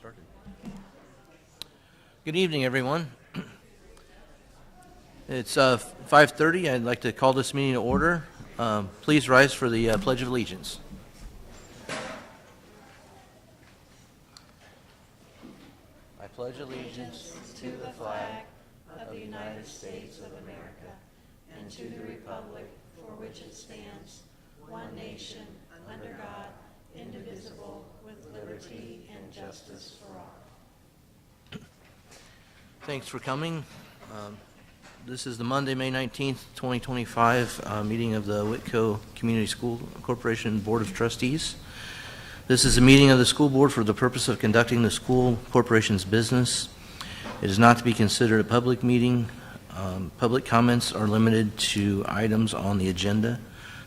Started. Good evening, everyone. It's 5:30. I'd like to call this meeting to order. Please rise for the Pledge of Allegiance. I pledge allegiance to the flag of the United States of America and to the republic for which it stands, one nation, under God, indivisible, with liberty and justice for all. Thanks for coming. This is the Monday, May 19th, 2025 meeting of the Whitko Community School Corporation Board of Trustees. This is a meeting of the school board for the purpose of conducting the school corporation's business. It is not to be considered a public meeting. Public comments are limited to items on the agenda.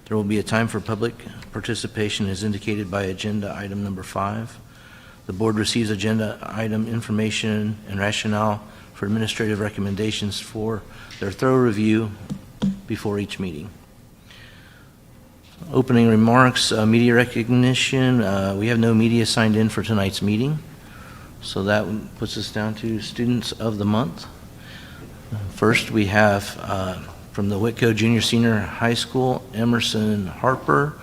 There will be a time for public participation as indicated by agenda item number 5. The board receives agenda item information and rationale for administrative recommendations for their thorough review before each meeting. Opening remarks, media recognition. We have no media signed in for tonight's meeting, so that puts us down to students of the month. First, we have from the Whitko Junior Senior High School, Emerson Harper,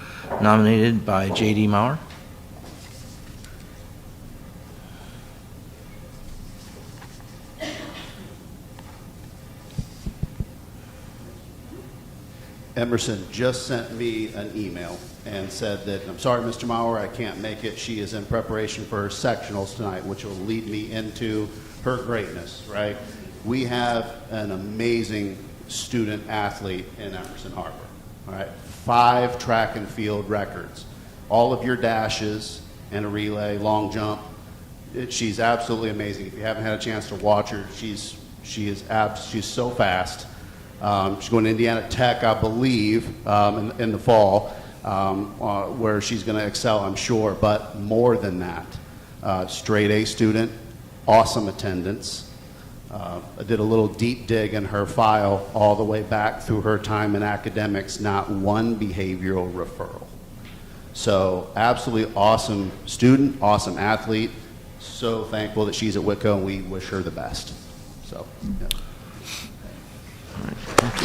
nominated by J.D. Maurer. Emerson just sent me an email and said that, I'm sorry, Mr. Maurer, I can't make it. She is in preparation for her sectionals tonight, which will lead me into her greatness, right? We have an amazing student athlete in Emerson Harper, all right? 5 track and field records, all of your dashes and a relay, long jump. She's absolutely amazing. If you haven't had a chance to watch her, she's so fast. She's going to Indiana Tech, I believe, in the fall, where she's going to excel, I'm sure. But more than that, straight A student, awesome attendance. I did a little deep dig in her file all the way back through her time in academics, not one behavioral referral. So absolutely awesome student, awesome athlete. So thankful that she's at Whitko, and we wish her the best. So, yeah. All right, thank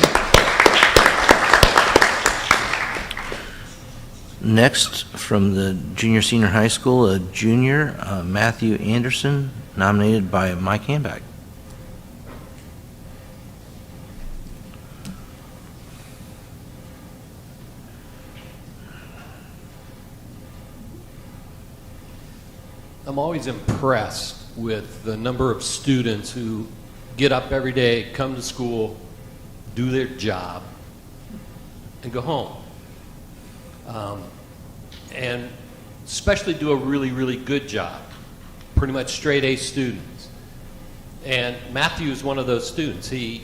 you. Next, from the Junior Senior High School, a junior, Matthew Anderson, nominated by Mike Hanback. I'm always impressed with the number of students who get up every day, come to school, do their job, and go home. And especially do a really, really good job. Pretty much straight A students. And Matthew is one of those students. He's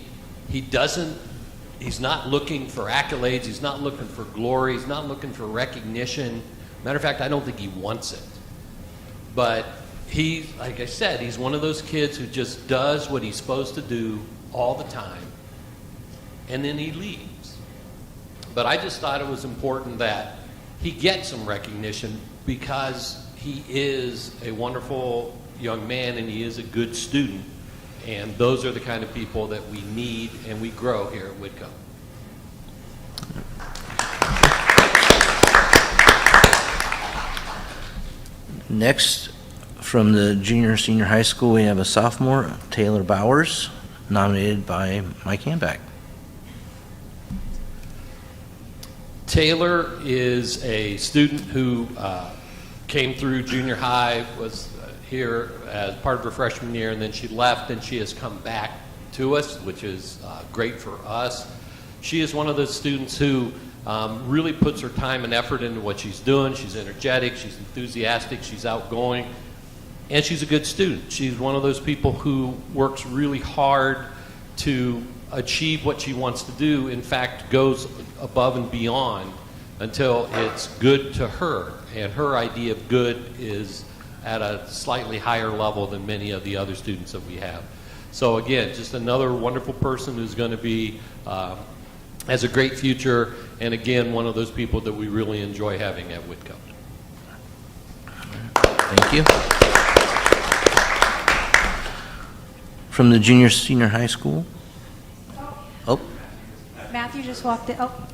not looking for accolades, he's not looking for glory, he's not looking for recognition. Matter of fact, I don't think he wants it. But like I said, he's one of those kids who just does what he's supposed to do all the time, and then he leaves. But I just thought it was important that he gets some recognition because he is a wonderful young man and he is a good student, and those are the kind of people that we need and we grow here at Whitko. Next, from the Junior Senior High School, we have a sophomore, Taylor Bowers, nominated by Mike Hanback. Taylor is a student who came through junior high, was here as part of her freshman year, and then she left, and she has come back to us, which is great for us. She is one of those students who really puts her time and effort into what she's doing. She's energetic, she's enthusiastic, she's outgoing, and she's a good student. She's one of those people who works really hard to achieve what she wants to do. In fact, goes above and beyond until it's good to her. And her idea of good is at a slightly higher level than many of the other students that we have. So again, just another wonderful person who's going to be, has a great future, and again, one of those people that we really enjoy having at Whitko. Thank you. From the junior senior high school. Oh, Matthew just walked in. Oh.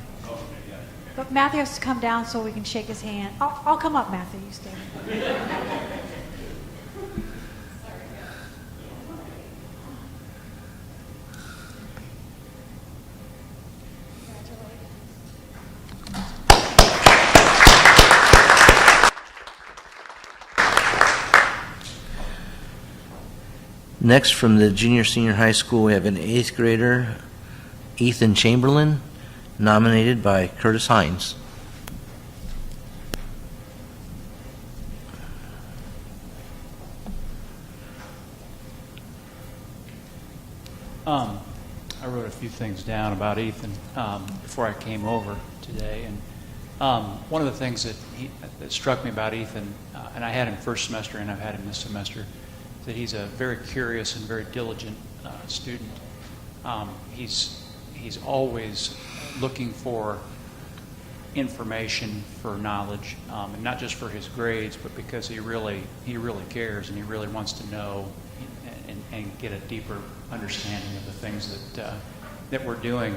But Matthew has to come down so we can shake his hand. I'll come up, Matthew. You stay. next from the junior senior high school, we have an 8th grader, Ethan Chamberlain, nominated by Curtis Hines. I wrote a few things down about Ethan before I came over today, and one of the things that struck me about Ethan, and I had him first semester and I've had him this semester, is that he's a very curious and very diligent student. He's always looking for information, for knowledge, and not just for his grades, but because he really cares and he really wants to know and get a deeper understanding of the things that we're doing.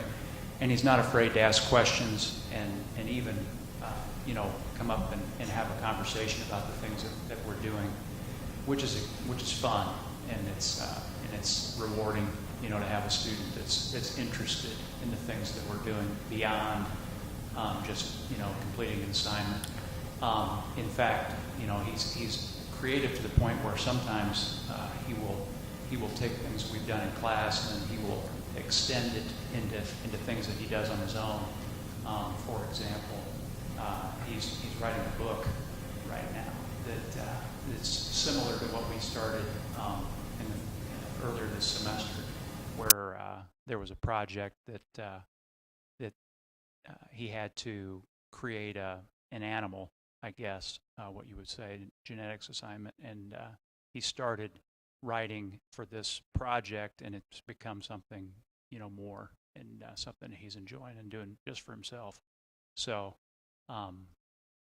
And he's not afraid to ask questions and even come up and have a conversation about the things that we're doing, which is fun, and it's rewarding, to have a student that's interested in the things that we're doing beyond just completing an assignment. In fact, he's creative to the point where sometimes he will take things we've done in class and he will extend it into things that he does on his own. For example, he's writing a book right now that's similar to what we started earlier this semester, where there was a project that he had to create an animal, I guess, what you would say, genetics assignment, and he started writing for this project, and it's become something more, and something he's enjoying and doing just for himself. So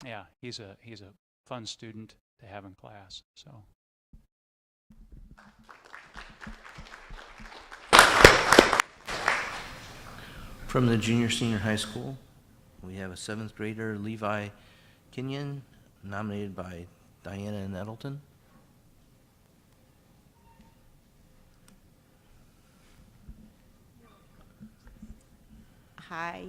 yeah, he's a fun student to have in class. So From the junior senior high school, we have a 7th grader, Levi Kenyon, nominated by Diana Nettleton. Hi.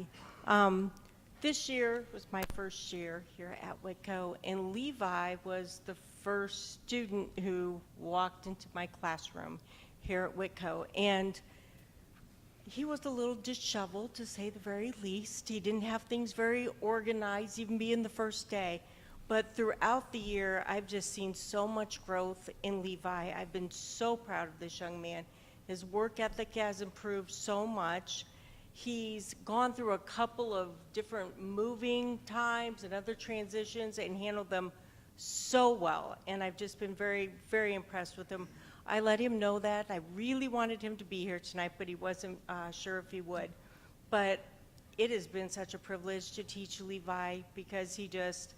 This year was my first year here at Whitko, and Levi was the first student who walked into my classroom here at Whitko. And he was a little disheveled, to say the very least. He didn't have things very organized, even being the first day. But throughout the year, I've just seen so much growth in Levi. I've been so proud of this young man. His work ethic has improved so much. He's gone through a couple of different moving times and other transitions and handled them so well. And I've just been very, very impressed with him. I let him know that. I really wanted him to be here tonight, but he wasn't sure if he would. But it has been such a privilege to teach Levi, because he just,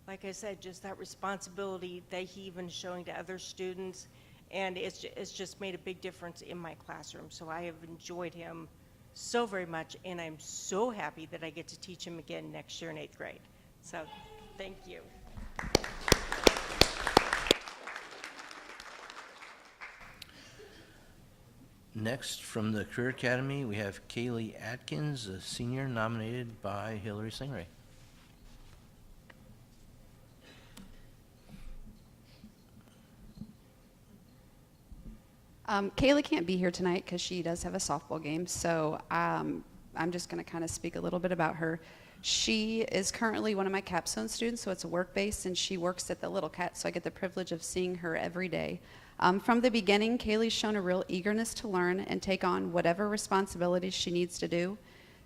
like I said, just that responsibility that he even is showing to other students. And it's just made a big difference in my classroom. So I have enjoyed him so very much, and I'm so happy that I get to teach him again next year in 8th grade. So thank you. Next, from the Career Academy, we have Kaylee Atkins, a senior, nominated by Hillary Stingray. Kaylee can't be here tonight because she does have a softball game, so I'm just going to kind of speak a little bit about her. She is currently one of my capstone students, so it's a work-based, and she works at the Little Cat, so I get the privilege of seeing her every day. From the beginning, Kaylee's shown a real eagerness to learn and take on whatever responsibilities she needs to do.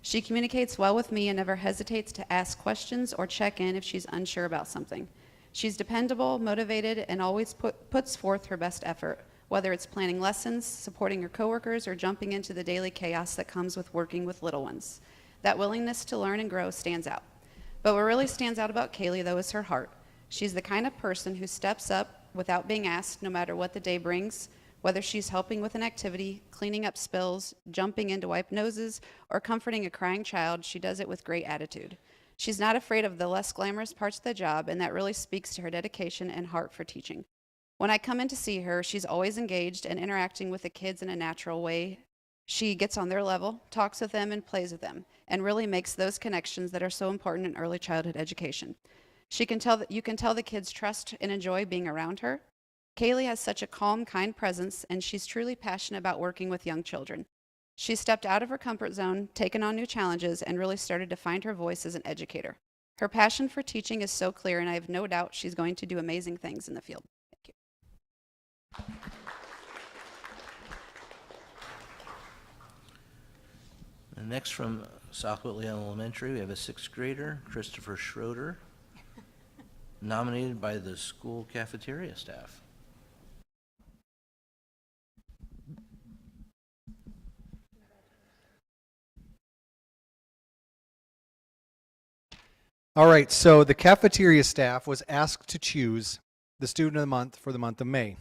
She communicates well with me and never hesitates to ask questions or check in if she's unsure about something. She's dependable, motivated, and always puts forth her best effort, whether it's planning lessons, supporting her coworkers, or jumping into the daily chaos that comes with working with little ones. That willingness to learn and grow stands out. But what really stands out about Kaylee, though, is her heart. She's the kind of person who steps up without being asked, no matter what the day brings, Whether she's helping with an activity, cleaning up spills, jumping in to wipe noses, or comforting a crying child, she does it with great attitude. She's not afraid of the less glamorous parts of the job, and that really speaks to her dedication and heart for teaching. When I come in to see her, she's always engaged and interacting with the kids in a natural way. She gets on their level, talks with them, and plays with them, and really makes those connections that are so important in early childhood education. You can tell the kids trust and enjoy being around her. Kaylee has such a calm, kind presence, and she's truly passionate about working with young children. She stepped out of her comfort zone, taken on new challenges, and really started to find her voice as an educator. Her passion for teaching is so clear, and I have no doubt she's going to do amazing things in the field. Thank you. And next from South Whitley Elementary, we have a sixth grader, Christopher Schroeder, nominated by the school cafeteria staff. All right, so the cafeteria staff was asked to choose the student of the month for the month of May.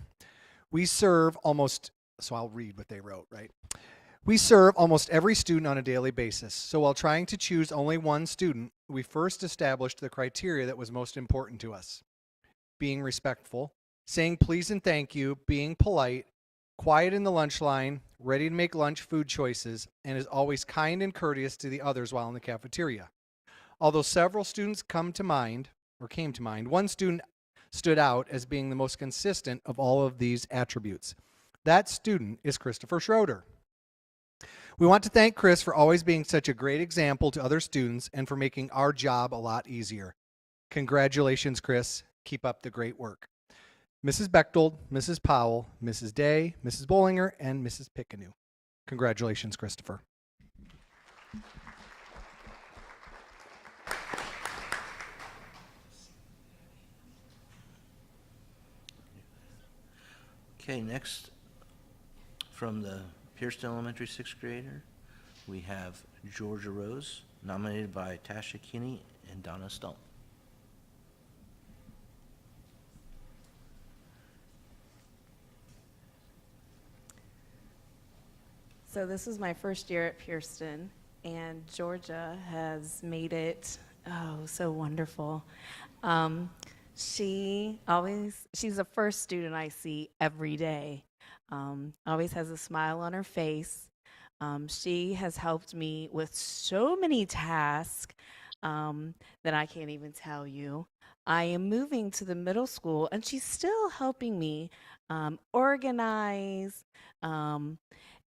We serve almost, so I'll read what they wrote, right? We serve almost every student on a daily basis. So while trying to choose only one student, we first established the criteria that was most important to us. Being respectful, saying please and thank you, being polite, quiet in the lunch line, ready to make lunch food choices, and is always kind and courteous to the others while in the cafeteria. Although several students came to mind, one student stood out as being the most consistent of all of these attributes. That student is Christopher Schroeder. We want to thank Chris for always being such a great example to other students and for making our job a lot easier. Congratulations, Chris. Keep up the great work. Mrs. Bechtold, Mrs. Powell, Mrs. Day, Mrs. Bollinger, and Mrs. Pickanu. Congratulations, Christopher. Okay, next from the Pierceton Elementary sixth grader, we have Georgia Rose, nominated by Tasha Kinney and Donna Stump. So this is my first year at Pierceton, and Georgia has made it, so wonderful. She's the first student I see every day. Always has a smile on her face. She has helped me with so many tasks that I can't even tell you. I am moving to the middle school, and she's still helping me organize,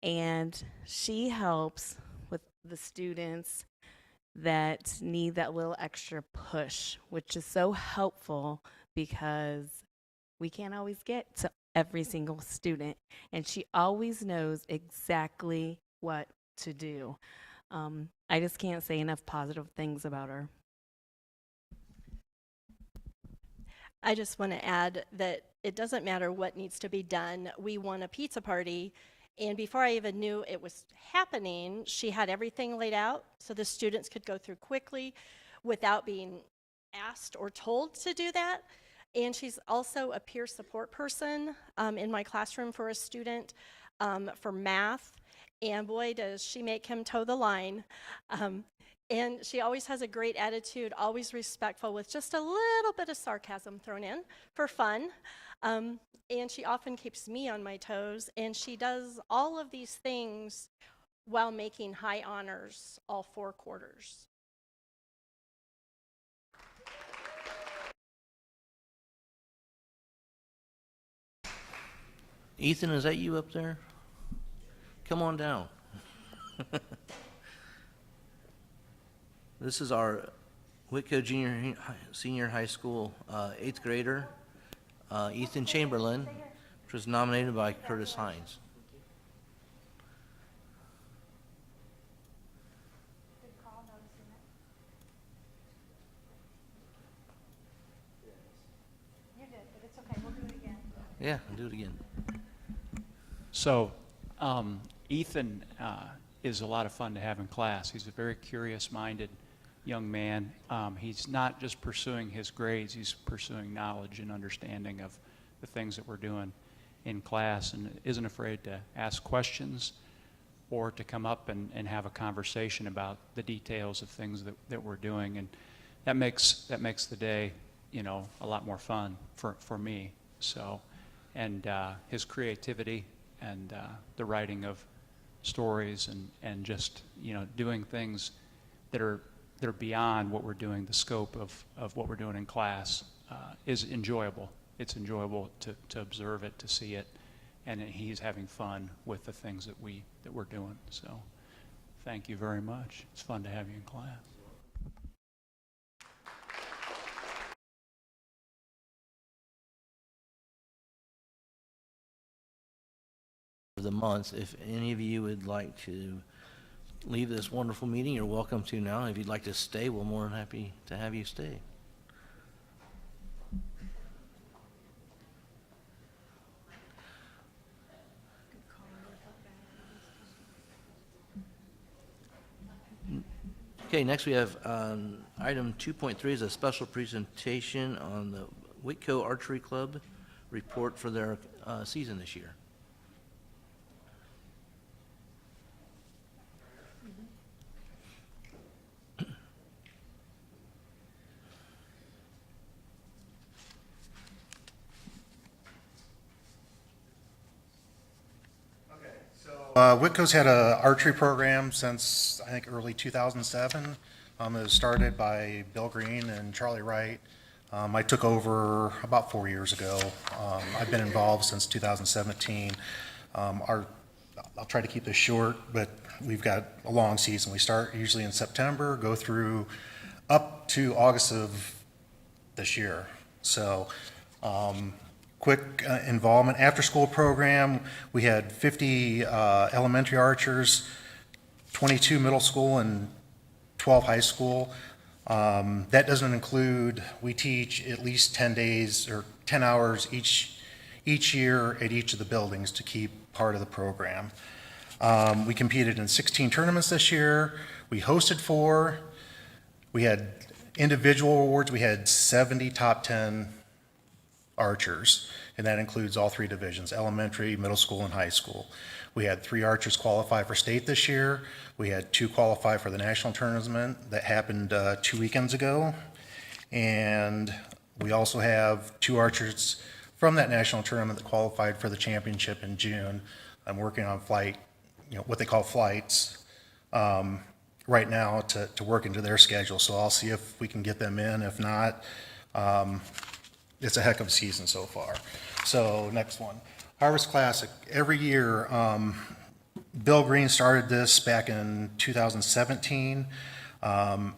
and she helps with the students that need that little extra push, which is so helpful because we can't always get to every single student, and she always knows exactly what to do. I just can't say enough positive things about her. I just want to add that it doesn't matter what needs to be done. We won a pizza party, and before I even knew it was happening, she had everything laid out so the students could go through quickly without being asked or told to do that. And she's also a peer support person in my classroom for a student for math. And boy, does she make him toe the line. And she always has a great attitude, always respectful, with just a little bit of sarcasm thrown in for fun. And she often keeps me on my toes, and she does all of these things while making high honors all 4 quarters. Ethan, is that you up there? Come on down. This is our Whitko Senior High School 8th grader, Ethan Chamberlain, which was nominated by Curtis Hines. You did, but it's okay. We'll do it again. Yeah, I'll do it again. So Ethan is a lot of fun to have in class. He's a very curious-minded young man. He's not just pursuing his grades, he's pursuing knowledge and understanding of the things that we're doing. in class and isn't afraid to ask questions or to come up and have a conversation about the details of things that we're doing. And that makes the day, you know, a lot more fun for me. So, and his creativity and the writing of stories and just, you know, doing things that are beyond what we're doing, the scope of what we're doing in class, is enjoyable. It's enjoyable to observe it, to see it, and he's having fun with the things that we're doing. So thank you very much. It's fun to have you in class. Of the month. If any of you would like to leave this wonderful meeting, you're welcome to now. If you'd like to stay, we're more than happy to have you stay. Okay, next we have item 2.3 is a special presentation on the Whitko Archery Club report for their season this year. Whitko's had an archery program since, I think, early 2007. It was started by Bill Green and Charlie Wright. I took over about 4 years ago. I've been involved since 2017. I'll try to keep this short, but we've got a long season. We start usually in September, go through up to August of this year. So, quick involvement. After-school program, we had 50 elementary archers, 22 middle school, and 12 high school. That doesn't include, we teach at least 10 days or 10 hours each year at each of the buildings to keep part of the program. We competed in 16 tournaments this year. We hosted 4. We had individual awards. We had 70 top 10 archers, and that includes all 3 divisions, elementary, middle school, and high school. We had 3 archers qualify for state this year. We had 2 qualify for the national tournament that happened 2 weekends ago. And we also have 2 archers from that national tournament that qualified for the championship in June. I'm working on flight, what they call flights, right now to work into their schedule. So I'll see if we can get them in. If not, it's a heck of a season so far. So next one, Harvest Classic. Every year, Bill Green started this back in 2017.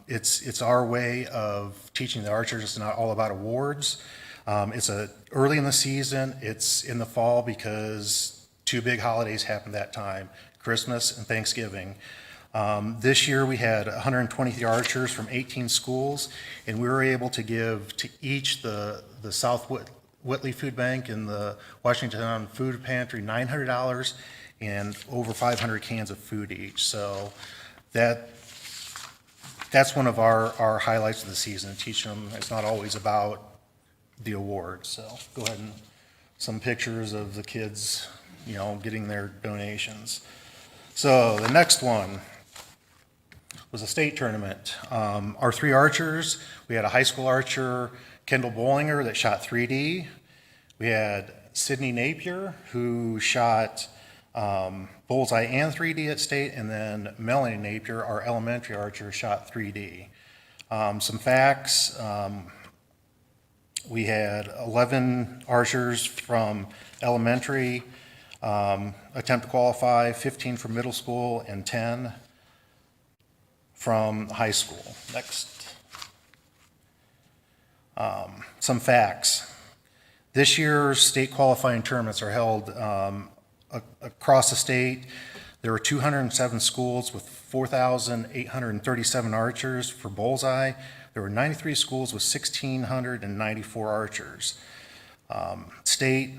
It's our way of teaching the archers. It's not all about awards. It's early in the season. It's in the fall because 2 big holidays happen that time, Christmas and Thanksgiving. This year we had 123 archers from 18 schools, and we were able to give to each the South Whitley Food Bank and the Washington Food Pantry $900 and over 500 cans of food each. So that's one of our highlights of the season, teaching them it's not always about the awards. So go ahead and some pictures of the kids, getting their donations. So the next one was a state tournament. Our 3 archers, we had a high school archer, Kendall Bollinger, that shot 3D. We had Sydney Napier, who shot bullseye and 3D at state, and then Melanie Napier, our elementary archer, shot 3D. Some facts, we had 11 archers from elementary attempt to qualify, 15 from middle school, and 10 from high school. Next. Some facts. This year's state qualifying tournaments are held across the state. There were 207 schools with 4,837 archers for bullseye. There were 93 schools with 1,694 archers. State,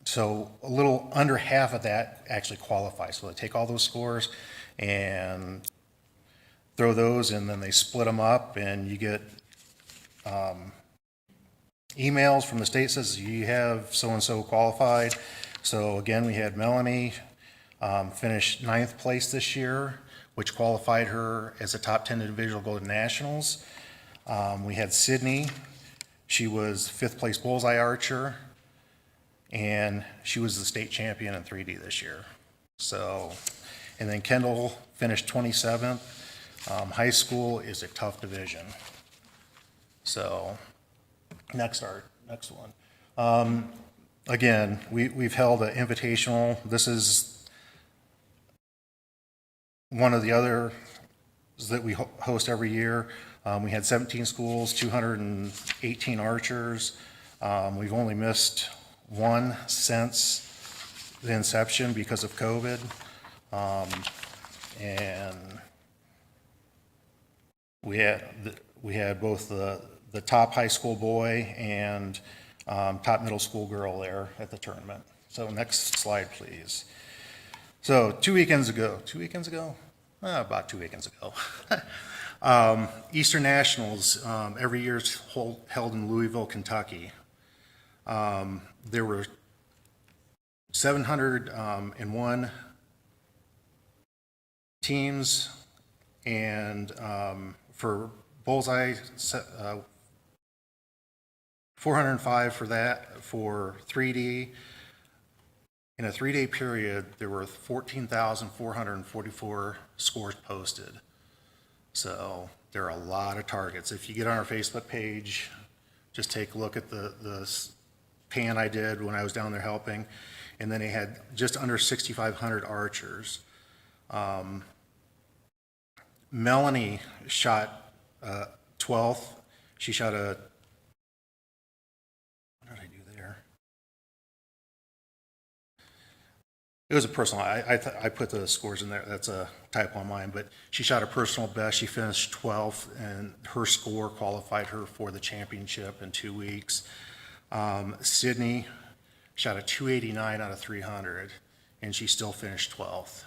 so a little under half of that actually qualify. So they take all those scores and throw those, and then they split them up, and you get emails from the state says you have so-and-so qualified. So again, we had Melanie finished 9th place this year, which qualified her as a top 10 individual to go to nationals. We had Sydney. She was 5th place bullseye archer, and she was the state champion in 3D this year. So, and then Kendall finished 27th. High school is a tough division. So, next one. Again, we've held an invitational. This is one of the other that we host every year. We had 17 schools, 218 archers. We've only missed one since the inception because of COVID. And we had both the top high school boy and top middle school girl there at the tournament. So next slide, please. So 2 weekends ago, about 2 weekends ago, Eastern Nationals, every year is held in Louisville, Kentucky. There were 701 teams, and for bullseye, 405 for that. For 3D, in a 3-day period, there were 14,444 scores posted. So there are a lot of targets. If you get on our Facebook page, just take a look at the pan I did when I was down there helping. And then they had just under 6,500 archers. Melanie shot 12th. She shot a, what did I do there? It was a personal, I put the scores in there. That's a typo on mine, but she shot a personal best. She finished 12th, and her score qualified her for the championship in 2 weeks. Sydney shot a 289 out of 300, and she still finished 12th.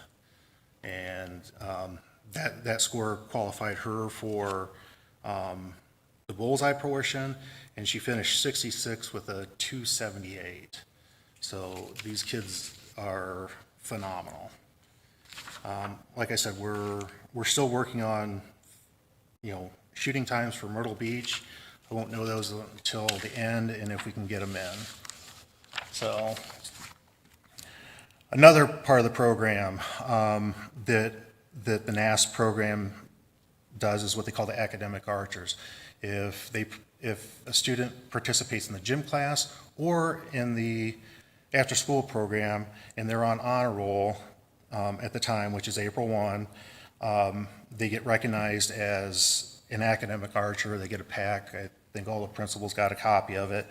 And that score qualified her for the bullseye portion, and she finished 66 with a 278. So these kids are phenomenal. Like I said, we're still working on, shooting times for Myrtle Beach. I won't know those until the end, and if we can get them in. So another part of the program that the NAS program does is what they call the academic archers. If a student participates in the gym class or in the after-school program and they're on honor roll at the time, which is April 1, they get recognized as an academic archer. They get a pack. I think all the principals got a copy of it.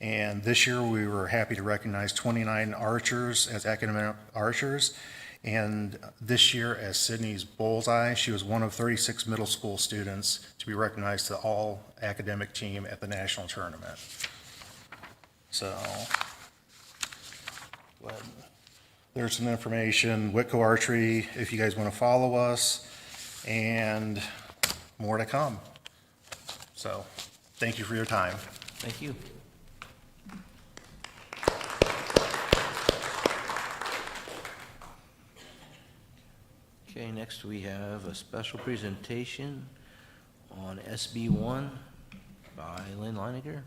And this year we were happy to recognize 29 archers as academic archers. And this year as Sydney's bullseye, she was one of 36 middle school students to be recognized to all academic team at the national tournament. So there's some information, Whitko Archery, if you guys want to follow us, and more to come. So thank you for your time. Thank you. Okay, next we have a special presentation on SB1 by Lynn Leininger.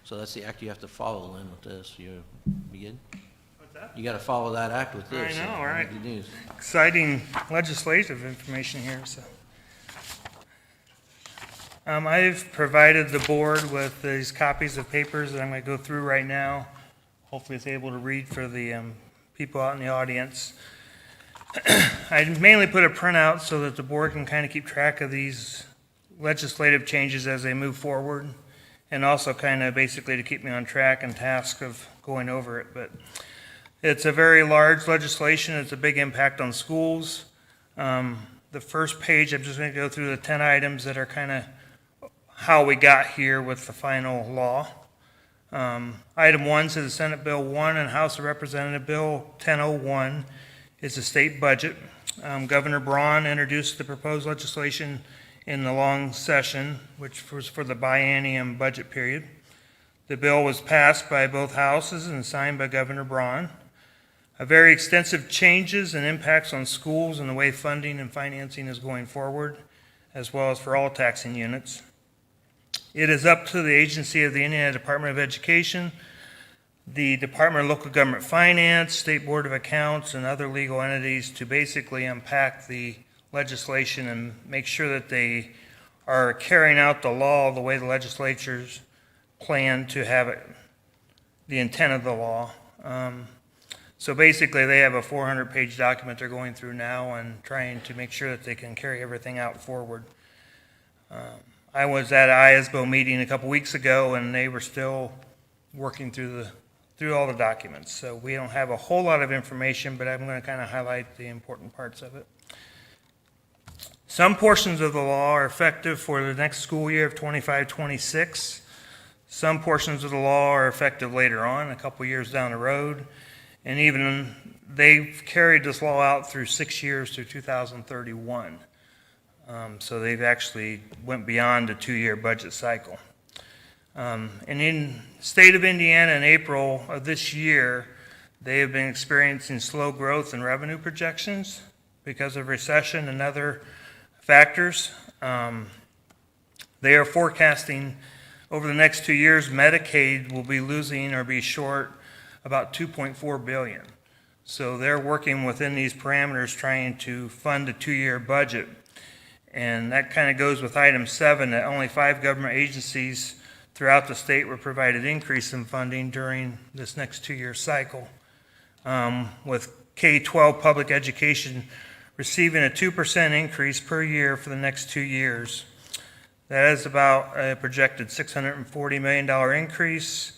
So that's the act you have to follow, Lynn, with this. You be good? What's that? You got to follow that act with this. I know, right? Good news. Exciting legislative information here, so. I've provided the board with these copies of papers that I'm going to go through right now. Hopefully it's able to read for the people out in the audience. I mainly put a printout so that the board can kind of keep track of these legislative changes as they move forward, and also kind of basically to keep me on track and task of going over it. But it's a very large legislation. It's a big impact on schools. The first page, I'm just going to go through the 10 items that are kind of how we got here with the final law. Item 1 says Senate Bill 1 and House of Representative Bill 1001 is the state budget. Governor Braun introduced the proposed legislation in the long session, which was for the biennium budget period. The bill was passed by both houses and signed by Governor Braun. Very extensive changes and impacts on schools and the way funding and financing is going forward, as well as for all taxing units. It is up to the agency of the Indiana Department of Education, the Department of Local Government Finance, State Board of Accounts, and other legal entities to basically unpack the legislation and make sure that they are carrying out the law the way the legislatures plan to have it, the intent of the law. So basically, they have a 400-page document they're going through now and trying to make sure that they can carry everything out forward. I was at an ISBO meeting a couple weeks ago, and they were still working through all the documents. So we don't have a whole lot of information, but I'm going to kind of highlight the important parts of it. Some portions of the law are effective for the next school year of 25-26. Some portions of the law are effective later on, a couple years down the road. And even they've carried this law out through 6 years through 2031. So they've actually went beyond a 2-year budget cycle. And in the state of Indiana in April of this year, they have been experiencing slow growth in revenue projections because of recession and other factors. They are forecasting over the next 2 years, Medicaid will be losing or be short about $2.4 billion. So they're working within these parameters trying to fund a 2-year budget. And that kind of goes with item 7, that only 5 government agencies throughout the state were provided increase in funding during this next 2-year cycle. With K-12 public education receiving a 2% increase per year for the next 2 years. That is about a projected $640 million increase,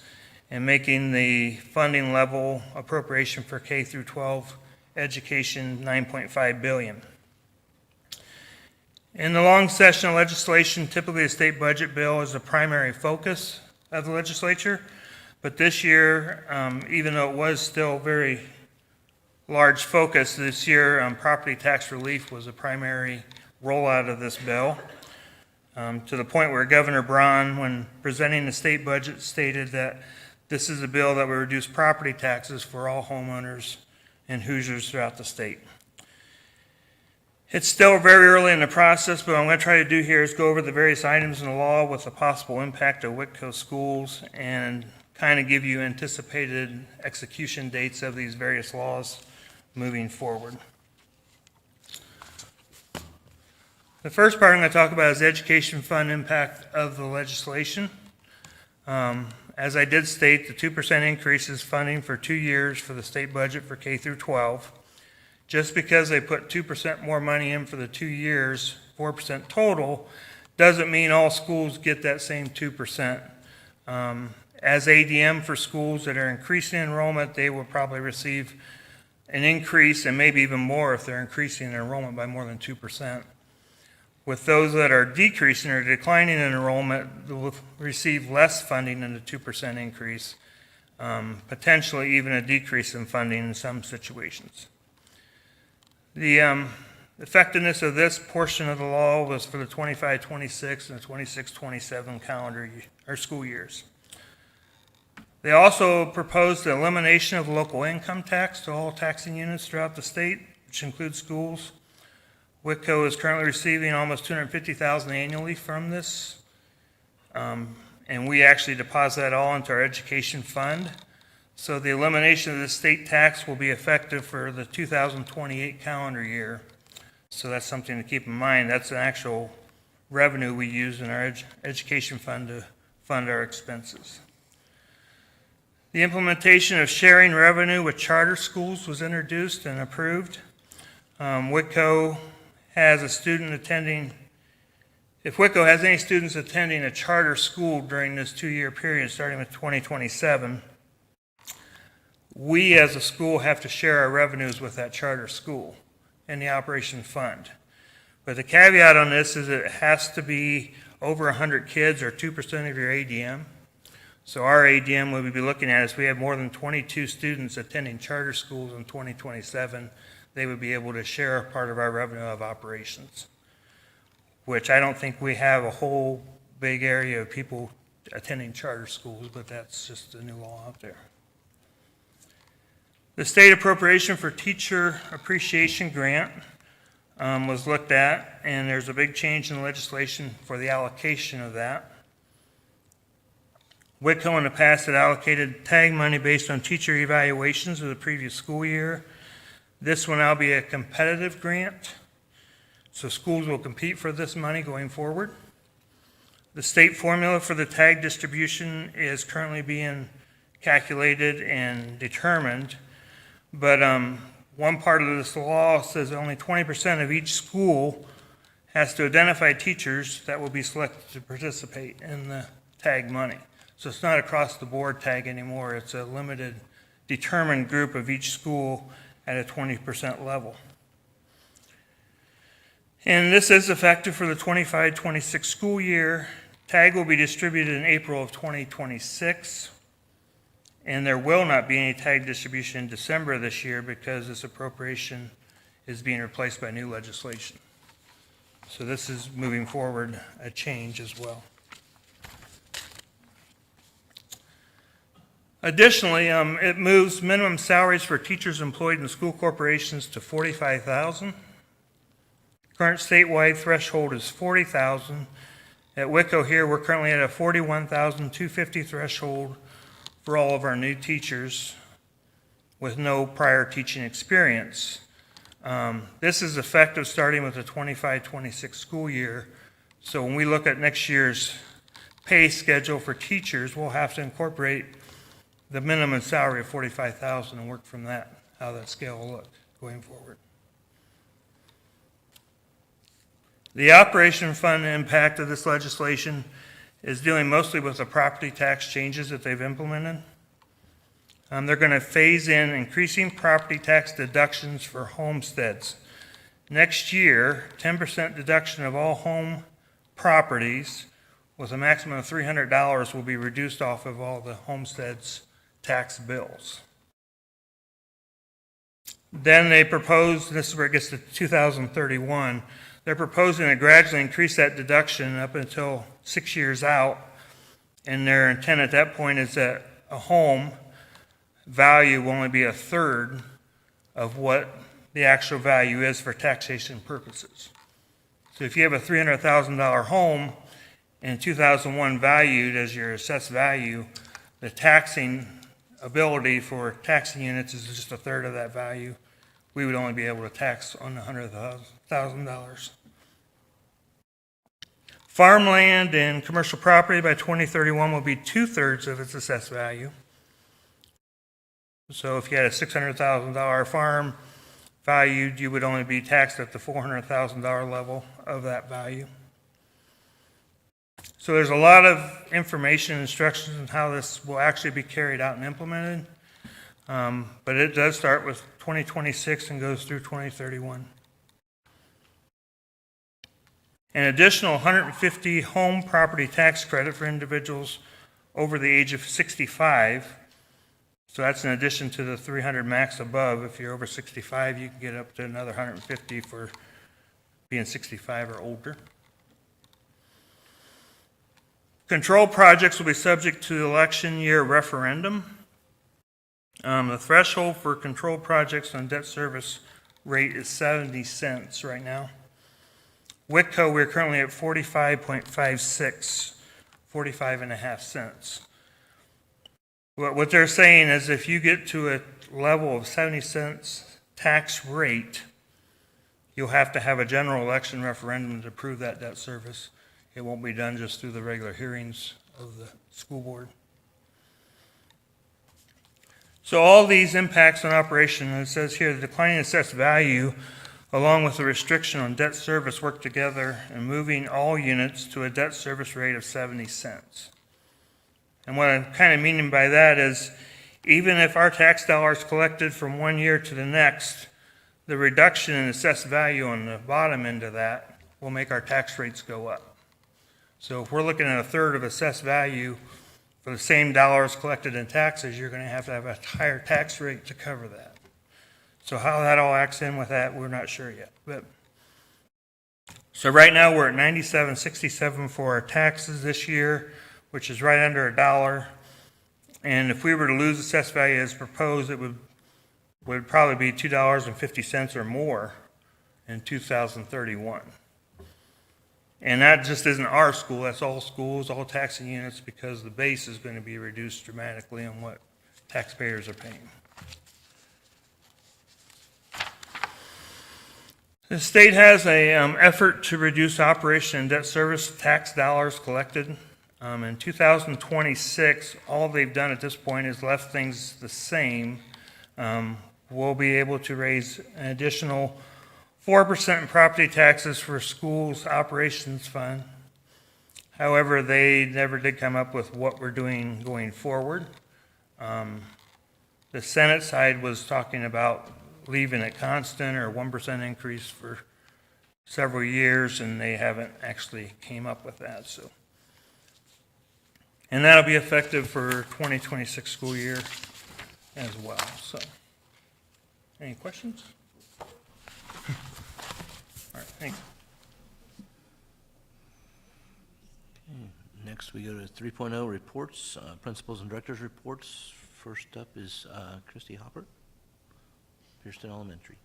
and making the funding level appropriation for K through 12 education $9.5 billion. In the long session of legislation, typically a state budget bill is the primary focus of the legislature, but this year, even though it was still very large focus this year, property tax relief was a primary rollout of this bill, to the point where Governor Braun, when presenting the state budget, stated that this is a bill that will reduce property taxes for all homeowners and Hoosiers throughout the state. It's still very early in the process, but what I'm going to try to do here is go over the various items in the law with the possible impact of Whitko schools and kind of give you anticipated execution dates of these various laws moving forward. The first part I'm going to talk about is the education fund impact of the legislation. As I did state, the 2% increase is funding for 2 years for the state budget for K through 12. Just because they put 2% more money in for the 2 years, 4% total, doesn't mean all schools get that same 2%. As ADM for schools that are increasing enrollment, they will probably receive an increase and maybe even more if they're increasing their enrollment by more than 2%. With those that are decreasing or declining in enrollment, they will receive less funding than the 2% increase, potentially even a decrease in funding in some situations. The effectiveness of this portion of the law was for the 25-26 and the 26-27 calendar or school years. They also proposed the elimination of local income tax to all taxing units throughout the state, which includes schools. Whitko is currently receiving almost $250,000 annually from this, and we actually deposit that all into our education fund. So the elimination of the state tax will be effective for the 2028 calendar year. So that's something to keep in mind. That's an actual revenue we use in our education fund to fund our expenses. The implementation of sharing revenue with charter schools was introduced and approved. Whitko has a student attending, if Whitko has any students attending a charter school during this 2-year period starting with 2027, we as a school have to share our revenues with that charter school in the operation fund. But the caveat on this is it has to be over 100 kids or 2% of your ADM. So our ADM we'll be looking at is we have more than 22 students attending charter schools in 2027. They would be able to share a part of our revenue of operations. which I don't think we have a whole big area of people attending charter schools, but that's just a new law out there. The state appropriation for teacher appreciation grant was looked at, and there's a big change in legislation for the allocation of that. Whitko in the past had allocated tag money based on teacher evaluations of the previous school year. This will now be a competitive grant, so schools will compete for this money going forward. The state formula for the tag distribution is currently being calculated and determined, but one part of this law says only 20% of each school has to identify teachers that will be selected to participate in the tag money. So it's not across the board tag anymore. It's a limited, determined group of each school at a 20% level. And this is effective for the 25-26 school year. Tag will be distributed in April of 2026. And there will not be any tag distribution in December of this year because this appropriation is being replaced by new legislation. So this is moving forward a change as well. Additionally, it moves minimum salaries for teachers employed in school corporations to $45,000. Current statewide threshold is $40,000. At Whitko here, we're currently at a $41,250 threshold for all of our new teachers with no prior teaching experience. This is effective starting with the 25-26 school year. So when we look at next year's pay schedule for teachers, we'll have to incorporate the minimum salary of $45,000 and work from that, how that scale will look going forward. The operation fund impact of this legislation is dealing mostly with the property tax changes that they've implemented. They're going to phase in increasing property tax deductions for homesteads. Next year, 10% deduction of all home properties with a maximum of $300 will be reduced off of all the homesteads tax bills. Then they propose, this is where it gets to 2031, they're proposing to gradually increase that deduction up until 6 years out. And their intent at that point is that a home value will only be a third of what the actual value is for taxation purposes. So if you have a $300,000 home in 2001 valued as your assessed value, the taxing ability for taxing units is just a third of that value. We would only be able to tax on the $100,000. Farmland and commercial property by 2031 will be 2/3 of its assessed value. So if you had a $600,000 farm valued, you would only be taxed at the $400,000 level of that value. So there's a lot of information and instructions on how this will actually be carried out and implemented. But it does start with 2026 and goes through 2031. An additional 150 home property tax credit for individuals over the age of 65. So that's in addition to the 300 max above. If you're over 65, you can get up to another 150 for being 65 or older. Control projects will be subject to the election year referendum. The threshold for control projects on debt service rate is 70 cents right now. Whitko, we're currently at 45.56, 45.5 cents. What they're saying is if you get to a level of 70 cents tax rate, you'll have to have a general election referendum to approve that debt service. It won't be done just through the regular hearings of the school board. So all these impacts on operation, it says here, the declining assessed value along with the restriction on debt service work together in moving all units to a debt service rate of 70 cents. And what I'm kind of meaning by that is even if our tax dollars collected from one year to the next, the reduction in assessed value on the bottom end of that will make our tax rates go up. So if we're looking at a third of assessed value for the same dollars collected in taxes, you're going to have a higher tax rate to cover that. So how that all acts in with that, we're not sure yet. So right now, we're at 97.67 for our taxes this year, which is right under $1. And if we were to lose assessed value as proposed, it would probably be $2.50 or more in 2031. And that just isn't our school, that's all schools, all taxing units, because the base is going to be reduced dramatically on what taxpayers are paying. The state has a effort to reduce operation and debt service tax dollars collected. In 2026, all they've done at this point is left things the same. We'll be able to raise an additional 4% in property taxes for schools operations fund. However, they never did come up with what we're doing going forward. The Senate side was talking about leaving it constant or 1% increase for several years, and they haven't actually came up with that. So, and that'll be effective for 2026 school year as well. So, any questions? All right, thanks. Next, we go to 3.0 reports, principals and directors reports. First up is Christy Hopper, Pierceton Elementary.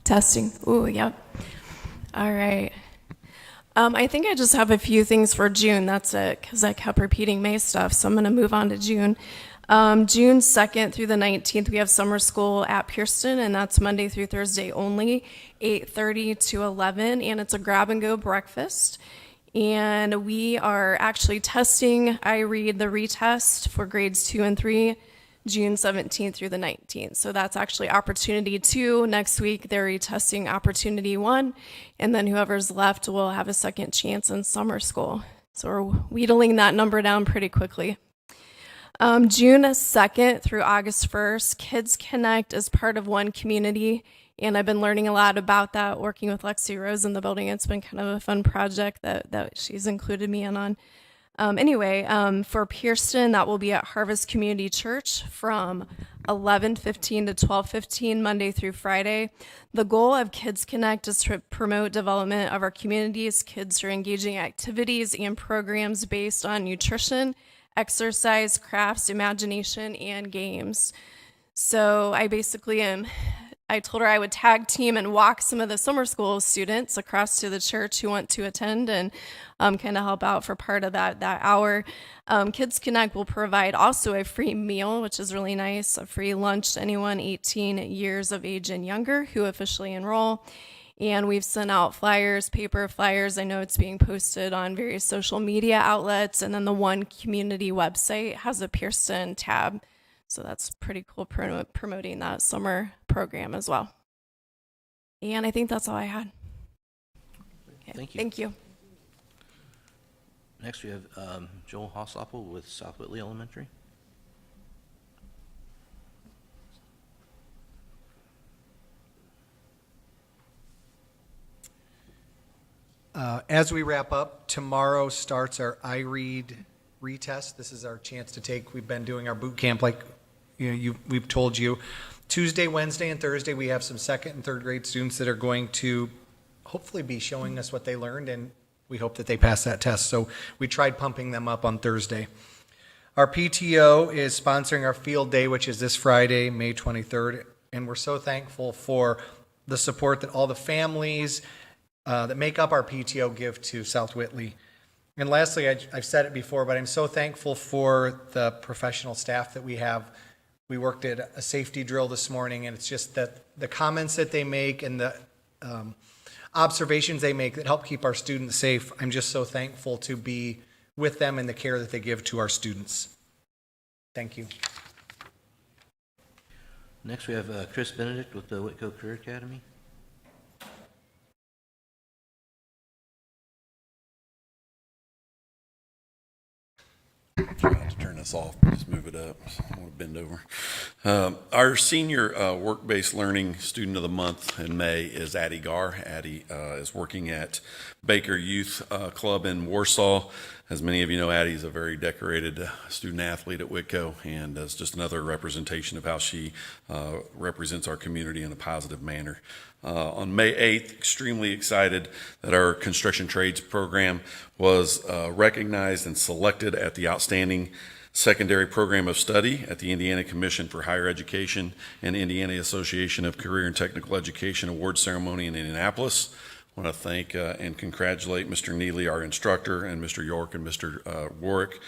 Testing. Ooh, yep. All right. I think I just have a few things for June. That's it, because I kept repeating May stuff, so I'm going to move on to June. June 2nd through the 19th, we have summer school at Pierceton, and that's Monday through Thursday only, 8:30 to 11, and it's a grab-and-go breakfast. And we are actually testing, I read the retest for grades 2 and 3, June 17th through the 19th. So that's actually opportunity 2. Next week, they're retesting opportunity 1, and then whoever's left will have a second chance in summer school. So we're wheedling that number down pretty quickly. June 2nd through August 1st, Kids Connect is part of One Community, and I've been learning a lot about that, working with Lexi Rose in the building. It's been kind of a fun project that she's included me in on. For Pierceton, that will be at Harvest Community Church from 11:15 to 12:15, Monday through Friday. The goal of Kids Connect is to promote development of our communities. Kids are engaging activities and programs based on nutrition, exercise, crafts, imagination, and games. So I told her I would tag team and walk some of the summer school students across to the church who want to attend and kind of help out for part of that hour. Kids Connect will provide also a free meal, which is really nice, a free lunch to anyone 18 years of age and younger who officially enroll. And we've sent out flyers, paper flyers. I know it's being posted on various social media outlets. And then the One Community website has a Pierceton tab. So that's pretty cool, promoting that summer program as well. And I think that's all I had. Okay, Thank you. Thank you. Next, we have Joel Hossoppel with South Whitley Elementary. As we wrap up, tomorrow starts our iRead retest. This is our chance to take, we've been doing our boot camp like we've told you. Tuesday, Wednesday, and Thursday, we have some second and third grade students that are going to hopefully be showing us what they learned, and we hope that they pass that test. So we tried pumping them up on Thursday. Our PTO is sponsoring our field day, which is this Friday, May 23rd, and we're so thankful for the support that all the families that make up our PTO give to South Whitley. And lastly, I've said it before, but I'm so thankful for the professional staff that we have. We worked at a safety drill this morning, and it's just that the comments that they make and the observations they make that help keep our students safe. I'm just so thankful to be with them and the care that they give to our students. Thank you. Next, we have Chris Benedict with the Whitko Career Academy. Trying to turn this this off, just move it up. I want to bend over. Our senior work-based learning student of the month in May is Addie Gar. Addie is working at Baker Youth Club in Warsaw. As many of you know, Addie is a very decorated student athlete at Whitko, and is just another representation of how she represents our community in a positive manner. On May 8th, extremely excited that our construction trades program was recognized and selected at the Outstanding Secondary Program of Study at the Indiana Commission for Higher Education and Indiana Association of Career and Technical Education Award Ceremony in Indianapolis. I want to thank and congratulate Mr. Neely, our instructor, and Mr. York and Mr. Warwick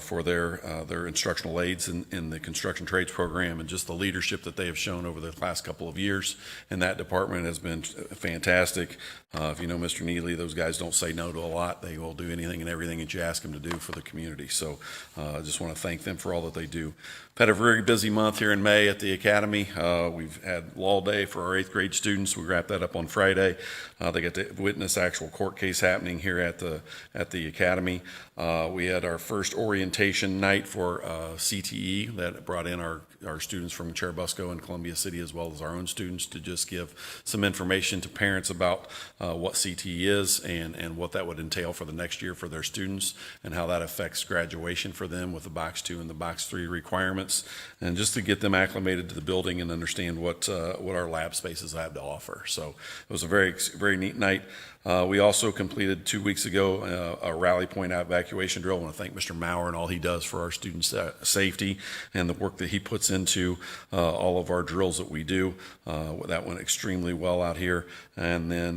for their instructional aids in the construction trades program, and just the leadership that they have shown over the last couple of years in that department has been fantastic. If you know Mr. Neely, those guys don't say no to a lot. They will do anything and everything that you ask them to do for the community. So I just want to thank them for all that they do. We've had a very busy month here in May at the Academy. We've had law day for our 8th grade students. We wrapped that up on Friday. They got to witness actual court case happening here at the Academy. We had our first orientation night for CTE that brought in our students from Cherubusco and Columbia City, as well as our own students, to just give some information to parents about what CTE is and what that would entail for the next year for their students, and how that affects graduation for them with the Box 2 and the Box 3 requirements, and just to get them acclimated to the building and understand what our lab spaces have to offer. So it was a very neat night. We also completed 2 weeks ago a rally point evacuation drill. I want to thank Mr. Maurer and all he does for our students' safety and the work that he puts into all of our drills that we do. That went extremely well out here. And then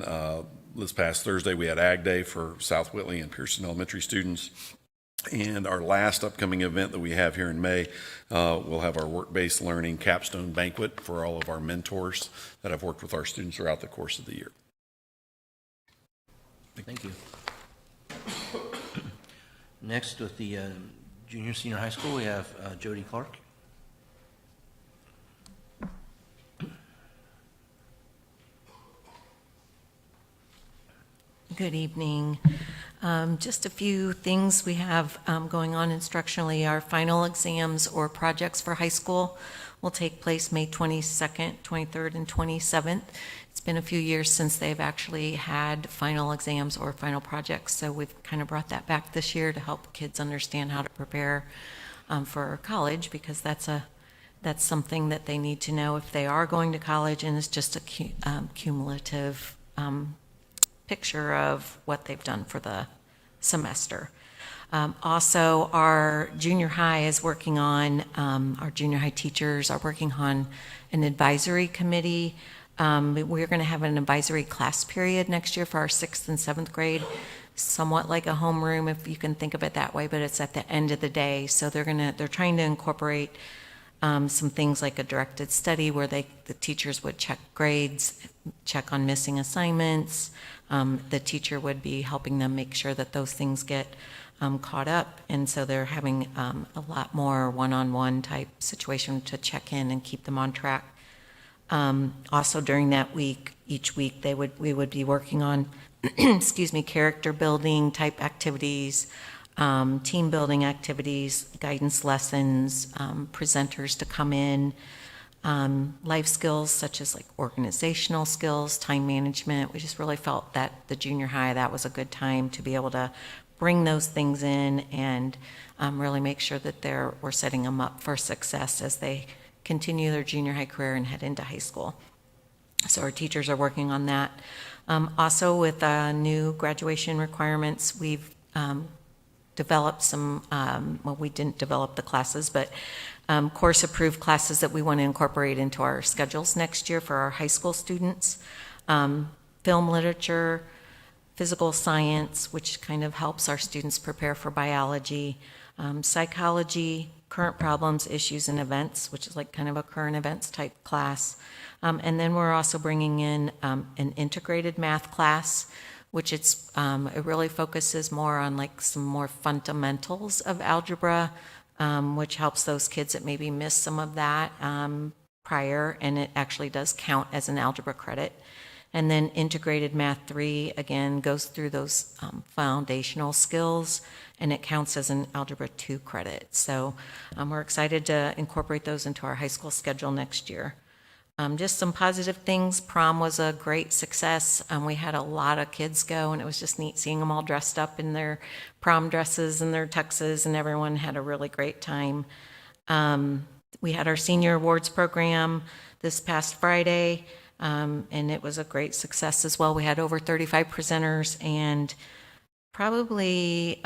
this past Thursday we had Ag Day for South Whitley and Pearson Elementary students. And our last upcoming event that we have here in May, we'll have our work-based learning capstone banquet for all of our mentors that have worked with our students throughout the course of the year. Thank you. Next, with the junior senior high school, we have Jody Clark. Good evening. Just a few things we have going on instructionally. Our final exams or projects for high school will take place May 22nd, 23rd, and 27th. It's been a few years since they've actually had final exams or final projects, so we've kind of brought that back this year to help kids understand how to prepare for college, because that's something that they need to know if they are going to college, and it's just a cumulative picture of what they've done for the semester. Also, our junior high is working on, our junior high teachers are working on an advisory committee. We're going to have an advisory class period next year for our 6th and 7th grade, somewhat like a homeroom, if you can think of it that way, but it's at the end of the day. So they're trying to incorporate some things like a directed study where the teachers would check grades, check on missing assignments. The teacher would be helping them make sure that those things get caught up, and so they're having a lot more one-on-one type situation to check in and keep them on track. Also during that week, each week we would be working on excuse me, character building type activities, team building activities, guidance lessons, presenters to come in, life skills such as like organizational skills, time management. We just really felt that the junior high, that was a good time to be able to bring those things in and really make sure that we're setting them up for success as they continue their junior high career and head into high school. So our teachers are working on that. Also with new graduation requirements, we've developed some, well, we didn't develop the classes, but course approved classes that we want to incorporate into our schedules next year for our high school students. Film literature, physical science, which kind of helps our students prepare for biology, psychology, current problems, issues, and events, which is like kind of a current events type class. And then we're also bringing in an integrated math class, which it really focuses more on like some more fundamentals of algebra, which helps those kids that maybe missed some of that prior, and it actually does count as an algebra credit. And then integrated math 3, again, goes through those foundational skills, and it counts as an algebra 2 credit. So we're excited to incorporate those into our high school schedule next year. Just some positive things. Prom was a great success. We had a lot of kids go, and it was just neat seeing them all dressed up in their prom dresses and their tuxes, and everyone had a really great time. We had our senior awards program this past Friday, and it was a great success as well. We had over 35 presenters, and probably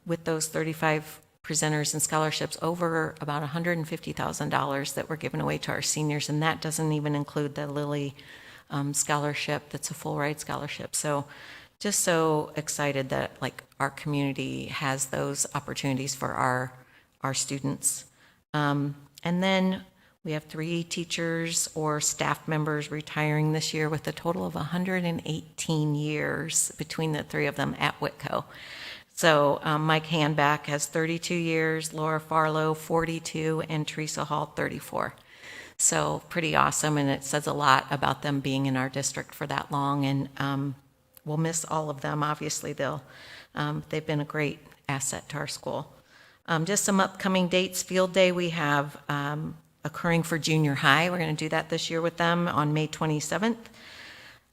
with those 35 presenters and scholarships, over about $150,000 that were given away to our seniors, and that doesn't even include the Lilly scholarship that's a full ride scholarship. So just so excited that like our community has those opportunities for our students. And then we have 3 teachers or staff members retiring this year with a total of 118 years between the 3 of them at Whitko. So Mike Handback has 32 years, Laura Farlow 42, and Teresa Hall 34. So pretty awesome, and it says a lot about them being in our district for that long, and we'll miss all of them. Obviously, they've been a great asset to our school. Just some upcoming dates. Field Day we have occurring for junior high. We're going to do that this year with them on May 27th.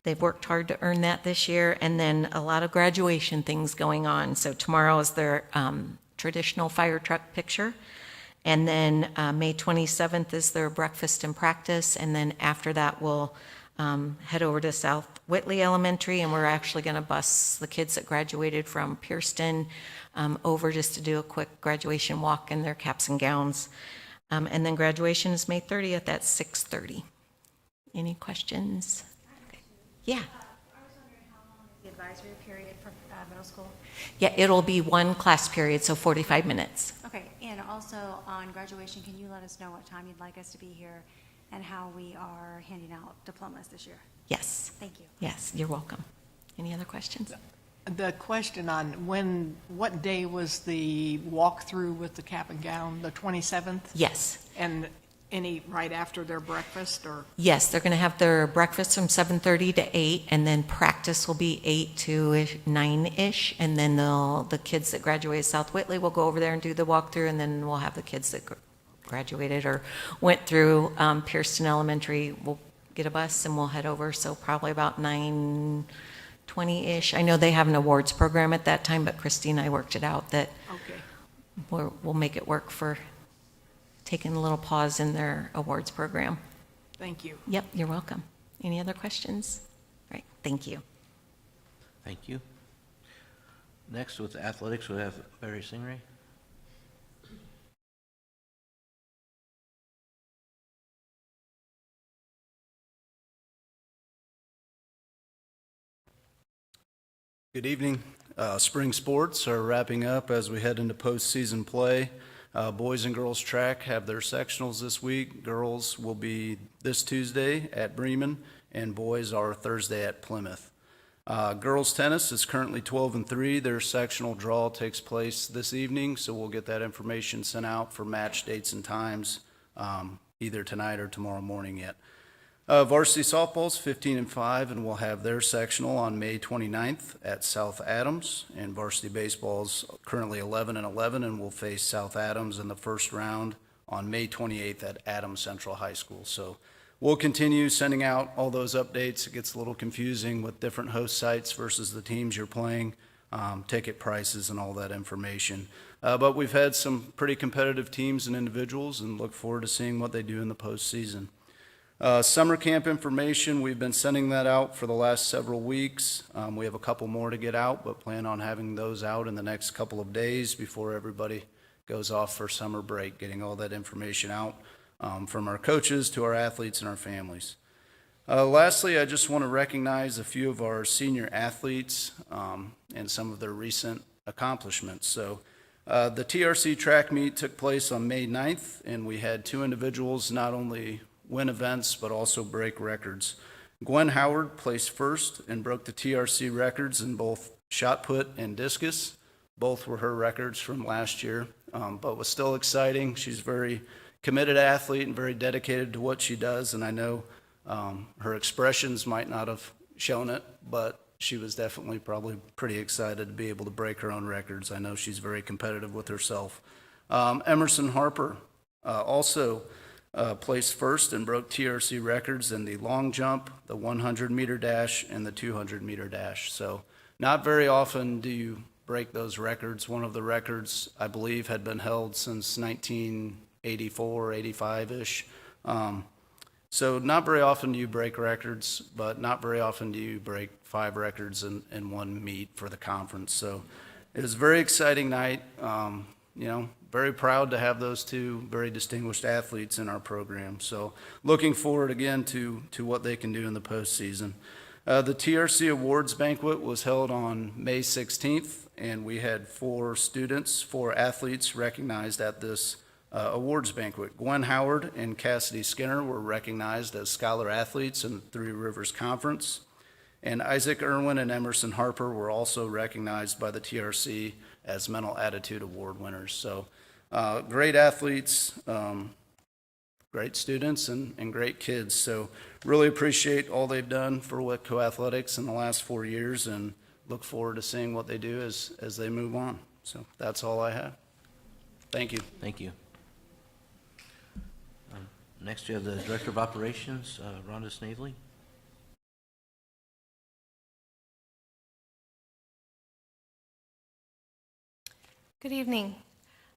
They've worked hard to earn that this year, and then a lot of graduation things going on. So tomorrow is their traditional fire truck picture, and then May 27th is their breakfast and practice, and then after that we'll head over to South Whitley Elementary, and we're actually going to bus the kids that graduated from Pierceton over just to do a quick graduation walk in their caps and gowns. And then graduation is May 30th at 6:30. Any questions? Yeah. I was wondering how long is the advisory period for middle school? Yeah, it'll be one class period, so 45 minutes. Okay, and also on graduation, can you let us know what time you'd like us to be here and how we are handing out diplomas this year? Yes. Thank you. Yes, you're welcome. Any other questions? The question on what day was the walkthrough with the cap and gown, the 27th? Yes. And any right after their breakfast, or? Yes, they're going to have their breakfast from 7:30 to 8, and then practice will be 8 to 9-ish, and then the kids that graduated South Whitley will go over there and do the walkthrough, and then we'll have the kids that graduated or went through Pierceton Elementary. We'll get a bus and we'll head over, so probably about 9:20-ish. I know they have an awards program at that time, but Christy and I worked it out that we'll make it work for taking a little pause in their awards program. Thank you. Yep, you're welcome. Any other questions? All right, thank you. Thank you. Next, with athletics, we have Barry Singray. Good evening. Spring sports are wrapping up as we head into postseason play. Boys and girls track have their sectionals this week. Girls will be this Tuesday at Bremen, and boys are Thursday at Plymouth. Girls tennis is currently 12-3. Their sectional draw takes place this evening, so we'll get that information sent out for match dates and times either tonight or tomorrow morning yet. Varsity softball's 15-5, and we'll have their sectional on May 29th at South Adams. And varsity baseball's currently 11-11, and we'll face South Adams in the first round on May 28th at Adams Central High School. So we'll continue sending out all those updates. It gets a little confusing with different host sites versus the teams you're playing, ticket prices and all that information. But we've had some pretty competitive teams and individuals, and look forward to seeing what they do in the postseason. Summer camp information, we've been sending that out for the last several weeks. We have a couple more to get out, but plan on having those out in the next couple of days before everybody goes off for summer break, getting all that information out from our coaches to our athletes and our families. Lastly, I just want to recognize a few of our senior athletes and some of their recent accomplishments. So the TRC track meet took place on May 9th, and we had 2 individuals not only win events, but also break records. Gwen Howard placed first and broke the TRC records in both shot put and discus. Both were her records from last year, but was still exciting. She's a very committed athlete and very dedicated to what she does, and I know Her expressions might not have shown it, but she was definitely probably pretty excited to be able to break her own records. I know she's very competitive with herself. Emerson Harper also placed first and broke TRC records in the long jump, the 100-meter dash, and the 200-meter dash. So not very often do you break those records. One of the records, I believe, had been held since 1984, 85-ish. So not very often do you break records, but not very often do you break 5 records in one meet for the conference. So it was a very exciting night. Very proud to have those two very distinguished athletes in our program. So looking forward again to what they can do in the postseason. The TRC Awards Banquet was held on May 16th, and we had 4 athletes recognized at this awards banquet. Gwen Howard and Cassidy Skinner were recognized as Scholar Athletes in the Three Rivers Conference, and Isaac Irwin and Emerson Harper were also recognized by the TRC as Mental Attitude Award winners. So great athletes, great students, and great kids. So really appreciate all they've done for Whitko Athletics in the last 4 years, and look forward to seeing what they do as they move on. So that's all I have. Thank you. Thank you. Next, you have the Director of Operations, Rhonda Snavely. Good evening.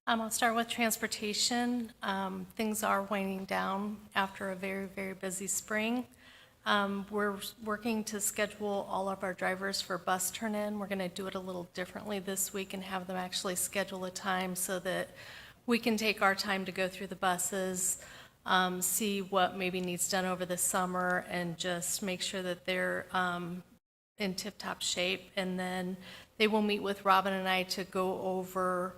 I'll start with transportation. Things are winding down after a very, very busy spring. We're working to schedule all of our drivers for bus turn-in. We're going to do it a little differently this week and have them actually schedule a time so that we can take our time to go through the buses, see what maybe needs done over the summer, and just make sure that they're in tip-top shape. And then they will meet with Robin and I to go over,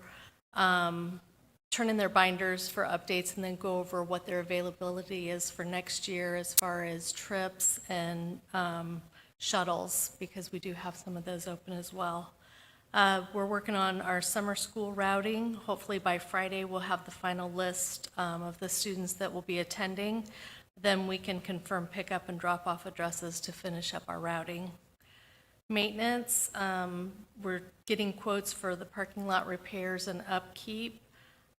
turn in their binders for updates, and then go over what their availability is for next year as far as trips and shuttles, because we do have some of those open as well. We're working on our summer school routing. Hopefully by Friday we'll have the final list of the students that will be attending. Then we can confirm pickup and drop-off addresses to finish up our routing. Maintenance, we're getting quotes for the parking lot repairs and upkeep.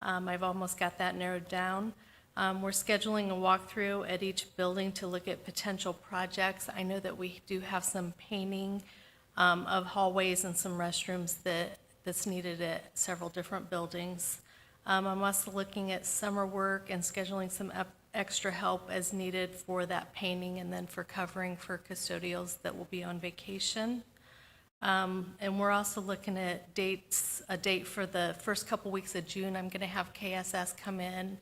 I've almost got that narrowed down. We're scheduling a walkthrough at each building to look at potential projects. I know that we do have some painting of hallways and some restrooms that's needed at several different buildings. I'm also looking at summer work and scheduling some extra help as needed for that painting and then for covering for custodials that will be on vacation. And we're also looking at a date for the first couple weeks of June. I'm going to have KSS come in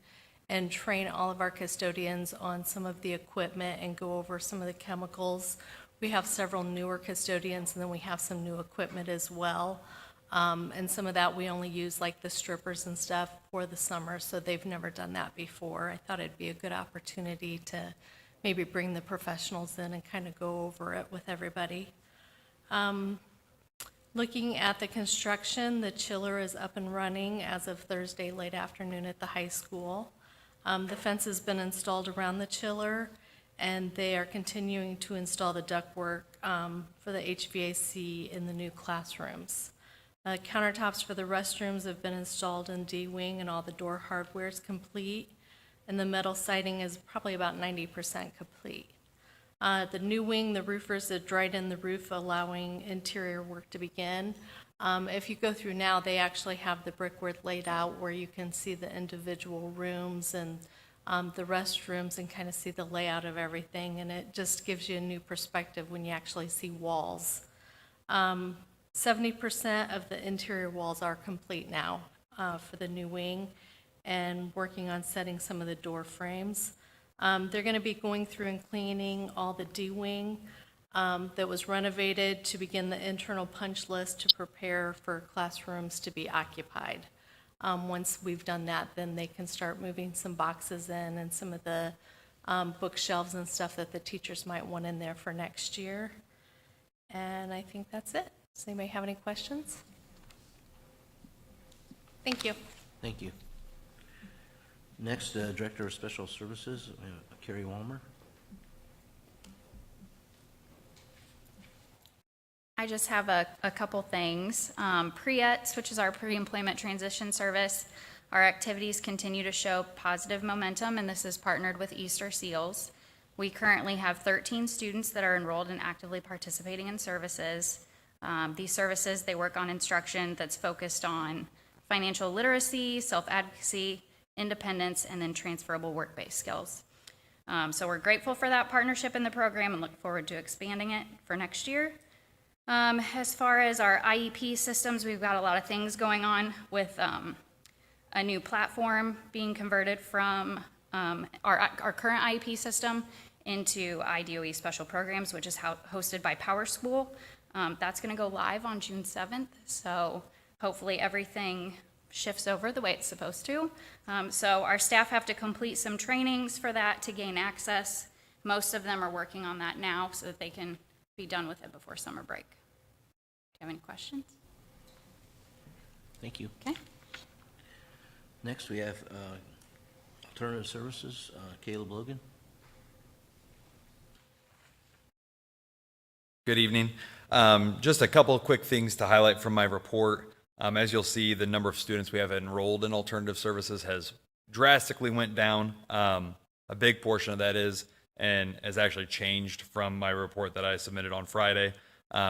and train all of our custodians on some of the equipment and go over some of the chemicals. We have several newer custodians, and then we have some new equipment as well. And some of that we only use like the strippers and stuff for the summer, so they've never done that before. I thought it'd be a good opportunity to maybe bring the professionals in and kind of go over it with everybody. Looking at the construction, the chiller is up and running as of Thursday late afternoon at the high school. The fence has been installed around the chiller, and they are continuing to install the ductwork for the HVAC in the new classrooms. Countertops for the restrooms have been installed in D-Wing, and all the door hardware is complete, and the metal siding is probably about 90% complete. The new wing, the roofers have dried in the roof, allowing interior work to begin. If you go through now, they actually have the brickwork laid out where you can see the individual rooms and the restrooms and kind of see the layout of everything, and it just gives you a new perspective when you actually see walls. 70% of the interior walls are complete now for the new wing, and working on setting some of the door frames. They're going to be going through and cleaning all the D-Wing that was renovated to begin the internal punch list to prepare for classrooms to be occupied. Once we've done that, then they can start moving some boxes in and some of the bookshelves and stuff that the teachers might want in there for next year. And I think that's it. Does anybody have any questions? Thank you. Thank you. Next, Director of Special Services, Carrie Walmer. I just have a couple things. PREETS, which is our pre-employment transition service, our activities continue to show positive momentum, and this is partnered with Easter Seals. We currently have 13 students that are enrolled and actively participating in services. These services, they work on instruction that's focused on financial literacy, self-advocacy, independence, and then transferable work-based skills. So we're grateful for that partnership in the program and look forward to expanding it for next year. As far as our IEP systems, we've got a lot of things going on with a new platform being converted from our current IEP system into IDOE Special Programs, which is hosted by Power School. That's going to go live on June 7th, so hopefully everything shifts over the way it's supposed to. So our staff have to complete some trainings for that to gain access. Most of them are working on that now so that they can be done with it before summer break. Do you have any questions? Thank you. Okay. Next, we have Alternative Services, Caleb Logan. Good evening. Just a couple of quick things to highlight from my report. As you'll see, the number of students we have enrolled in alternative services has drastically went down. A big portion of that is, and has actually changed from my report that I submitted on Friday.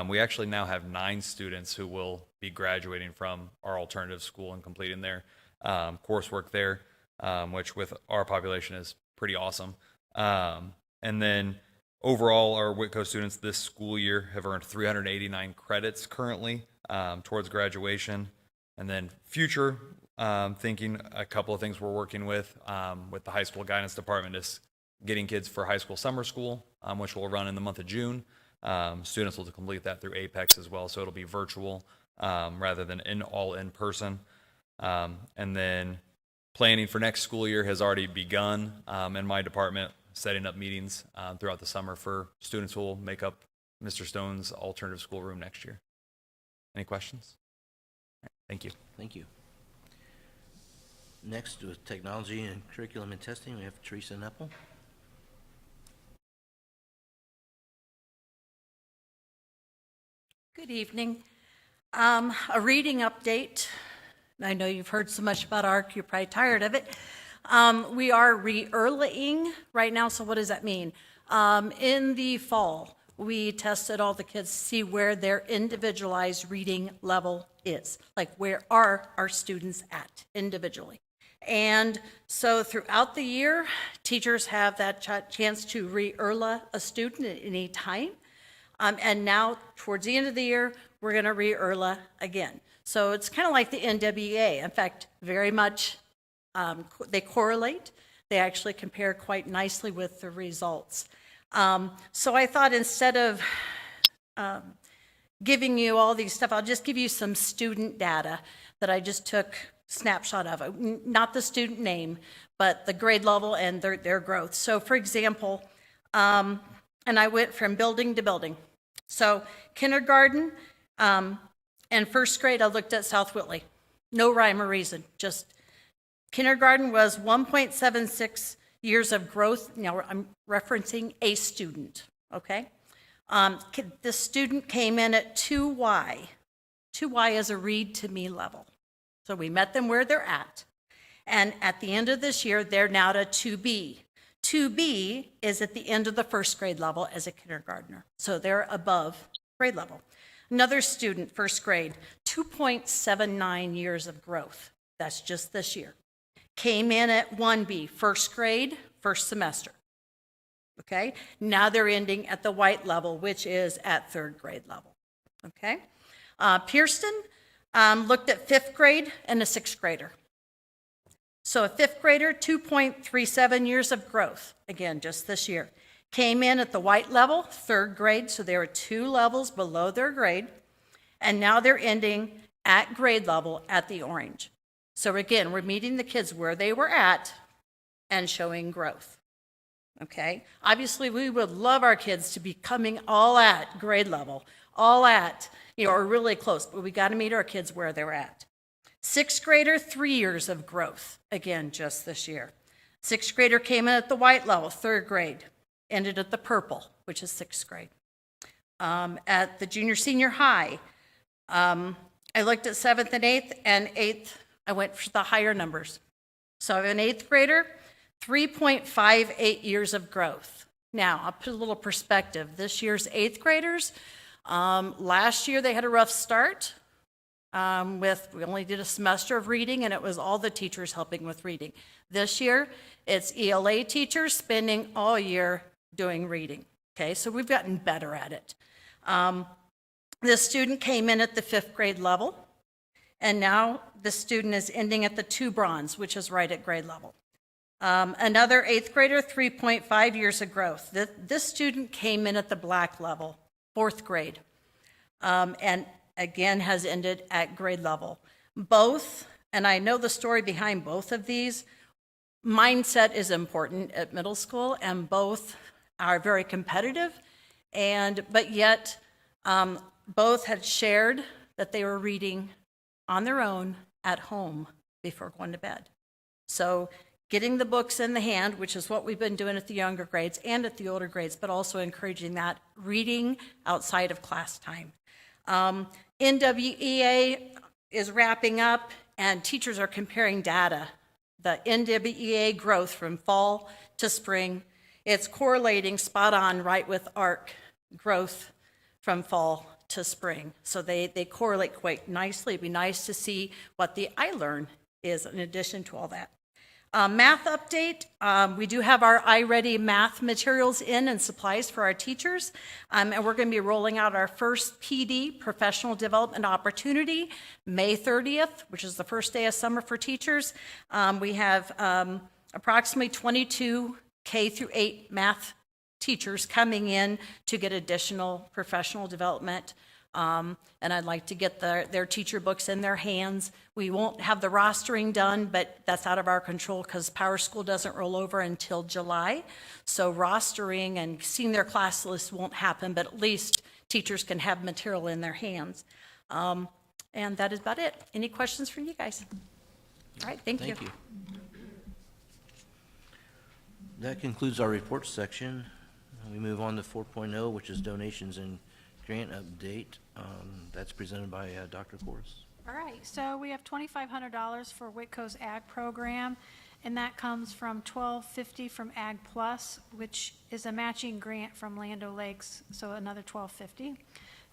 We actually now have 9 students who will be graduating from our alternative school and completing their coursework there, which with our population is pretty awesome. And then overall, our Whitko students this school year have earned 389 credits currently towards graduation. And then future thinking, a couple of things we're working with the high school guidance department is getting kids for high school summer school, which will run in the month of June. Students will complete that through Apex as well, so it'll be virtual rather than all in person. And then planning for next school year has already begun in my department, setting up meetings throughout the summer for students who will make up Mr. Stone's alternative school room next year. Any questions? All right, thank you. Thank you. Next, with Technology and Curriculum and Testing, we have Teresa Nepple. Good evening. A reading update. I know you've heard so much about ARC, you're probably tired of it. We are re-earlying right now, so what does that mean? In the fall, we tested all the kids to see where their individualized reading level is. Like, where are our students at individually? And so throughout the year, teachers have that chance to re-ERLA a student at any time. And now, towards the end of the year, we're going to re-ERLA again. So it's kind of like the NWEA. In fact, very much they correlate. They actually compare quite nicely with the results. So I thought instead of giving you all these stuff, I'll just give you some student data that I just took snapshot of. Not the student name, but the grade level and their growth. So for example, and I went from building to building. So kindergarten and first grade, I looked at South Whitley. No rhyme or reason, just kindergarten was 1.76 years of growth. Now I'm referencing a student, okay? The student came in at 2Y. 2Y is a read to me level. So we met them where they're at. And at the end of this year, they're now to 2B. 2B is at the end of the first grade level as a kindergartner. So they're above grade level. Another student, first grade, 2.79 years of growth. That's just this year. Came in at 1B, first grade, first semester. Okay? Now they're ending at the white level, which is at third grade level. Okay? Pearson looked at fifth grade and a sixth grader. So a fifth grader, 2.37 years of growth, again, just this year. Came in at the white level, third grade, so they were 2 levels below their grade, and now they're ending at grade level at the orange. So again, we're meeting the kids where they were at and showing growth, okay? Obviously, we would love our kids to be coming all at grade level, all at, or really close, but we got to meet our kids where they're at. Sixth grader, 3 years of growth, again, just this year. Sixth grader came in at the white level, third grade, ended at the purple, which is sixth grade. At the junior senior high, I looked at 7th and 8th, I went for the higher numbers. So I have an 8th grader, 3.58 years of growth. Now, I'll put a little perspective. This year's 8th graders, last year they had a rough start. We only did a semester of reading, and it was all the teachers helping with reading. This year, it's ELA teachers spending all year doing reading. Okay, so we've gotten better at it. This student came in at the 5th grade level, and now the student is ending at the 2 bronze, which is right at grade level. Another 8th grader, 3.5 years of growth. This student came in at the black level, 4th grade, and again has ended at grade level. Both, and I know the story behind both of these, mindset is important at middle school, and both are very competitive, but yet both had shared that they were reading on their own at home before going to bed. So getting the books in the hand, which is what we've been doing at the younger grades and at the older grades, but also encouraging that reading outside of class time. NWEA is wrapping up, and teachers are comparing data. The NWEA growth from fall to spring, it's correlating spot on right with ARC growth from fall to spring. So they correlate quite nicely. It'd be nice to see what the iLearn is in addition to all that. Math update, we do have our iReady math materials in and supplies for our teachers, and we're going to be rolling out our first PD, Professional Development Opportunity, May 30th, which is the first day of summer for teachers. We have approximately 22 K through 8 math teachers coming in to get additional professional development. And I'd like to get their teacher books in their hands. We won't have the rostering done, but that's out of our control because Power School doesn't roll over until July. So rostering and seeing their class list won't happen, but at least teachers can have material in their hands. And that is about it. Any questions from you guys? All right, thank you. Thank you. That concludes our reports section. We move on to 4.0, which is donations and grant update. That's presented by Dr. Corus. All right, so we have $2,500 for Whitko's Ag program, and that comes from $1,250 from Ag Plus, which is a matching grant from Land O'Lakes, so another $1,250.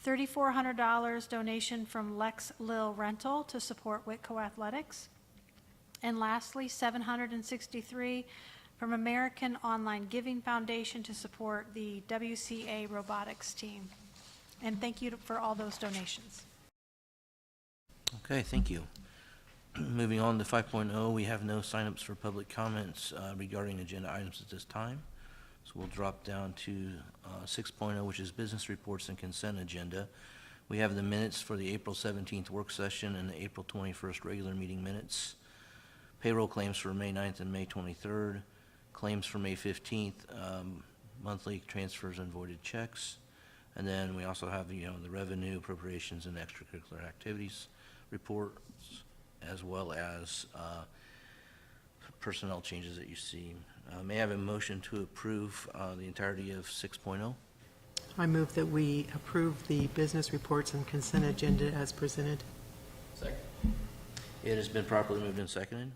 $3,400 donation from Lex Lil Rental to support Whitko Athletics. And lastly, $763 from American Online Giving Foundation to support the WCA robotics team. And thank you for all those donations. Okay, thank you. Moving on to 5.0, we have no signups for public comments regarding agenda items at this time. So we'll drop down to 6.0, which is business reports and consent agenda. We have the minutes for the April 17th work session and the April 21st regular meeting minutes. Payroll claims for May 9th and May 23rd. Claims for May 15th, monthly transfers and voided checks. And then we also have, the revenue, appropriations, and extracurricular activities reports, as well as personnel changes that you see. May I have a motion to approve the entirety of 6.0? I move that we approve the business reports and consent agenda as presented. Second. It has been properly moved and seconded.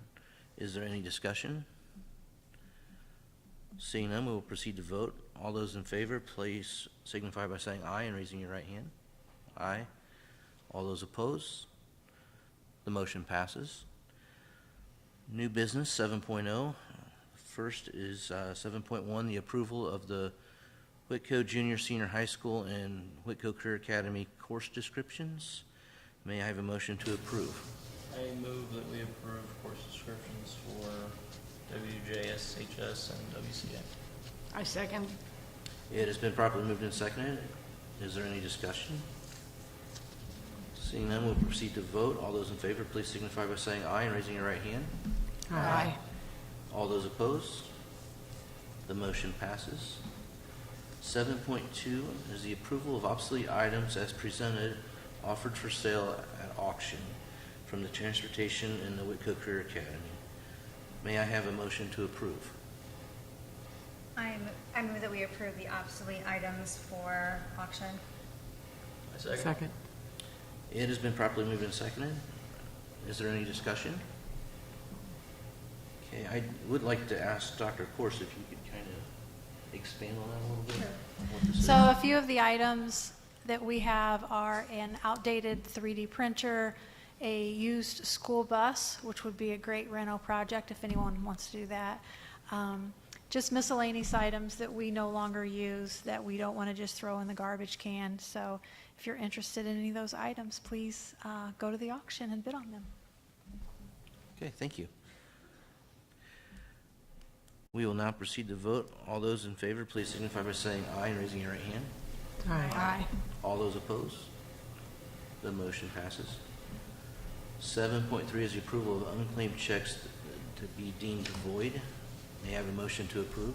Is there any discussion? Seeing none, we will proceed to vote. All those in favor, please signify by saying aye and raising your right hand. Aye. All those opposed? The motion passes. New business 7.0. First is 7.1, the approval of the Whitko Junior Senior High School and Whitko Career Academy course descriptions. May I have a motion to approve? I move that we approve course descriptions for WJS, HS, and WCA. I second. It has been properly moved and seconded. Is there any discussion? Seeing none, we'll proceed to vote. All those in favor, please signify by saying aye and raising your right hand. Aye. All those opposed? The motion passes. 7.2 is the approval of obsolete items as presented, offered for sale at auction from the transportation in the Whitko Career Academy. May I have a motion to approve? I move that we approve the obsolete items for auction. Second. It has been properly moved and seconded. Is there any discussion? Okay, I would like to ask Dr. Corse if you could kind of expand on that a little bit. What this So is. a few of the items that we have are an outdated 3D printer, a used school bus, which would be a great rental project if anyone wants to do that. Just miscellaneous items that we no longer use that we don't want to just throw in the garbage can. So if you're interested in any of those items, please go to the auction and bid on them. Okay, thank you. We will now proceed to vote. All those in favor, please signify by saying aye and raising your right hand. Aye. All those opposed? The motion passes. 7.3 is the approval of unclaimed checks to be deemed void. May I have a motion to approve?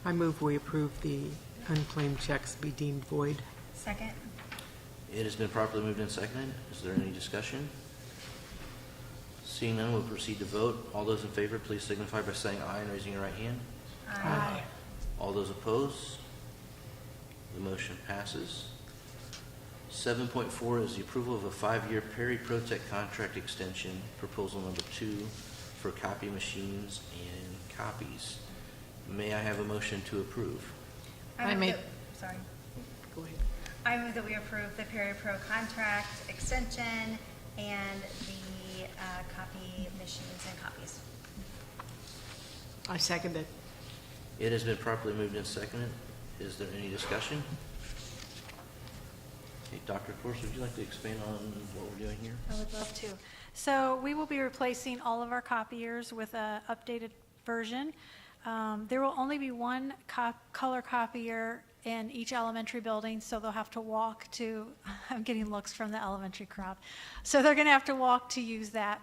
I move we approve the unclaimed checks be deemed void. Second. It has been properly moved and seconded. Is there any discussion? Seeing none, we'll proceed to vote. All those in favor, please signify by saying aye and raising your right hand. Aye. All those opposed? The motion passes. 7.4 is the approval of a 5-year Perry Protec contract extension, proposal number 2, for copy machines and copies. May I have a motion to approve? I move Sorry. Go ahead. I move that we approve the Perry Pro contract extension and the copy machines and copies. I second it. It has been properly moved and seconded. Is there any discussion? Okay, Dr. Corse, would you like to expand on what we're doing here? I would love to. So we will be replacing all of our copiers with an updated version. There will only be one color copier in each elementary building, so they'll have to walk to, I'm getting looks from the elementary crowd. So they're going to have to walk to use that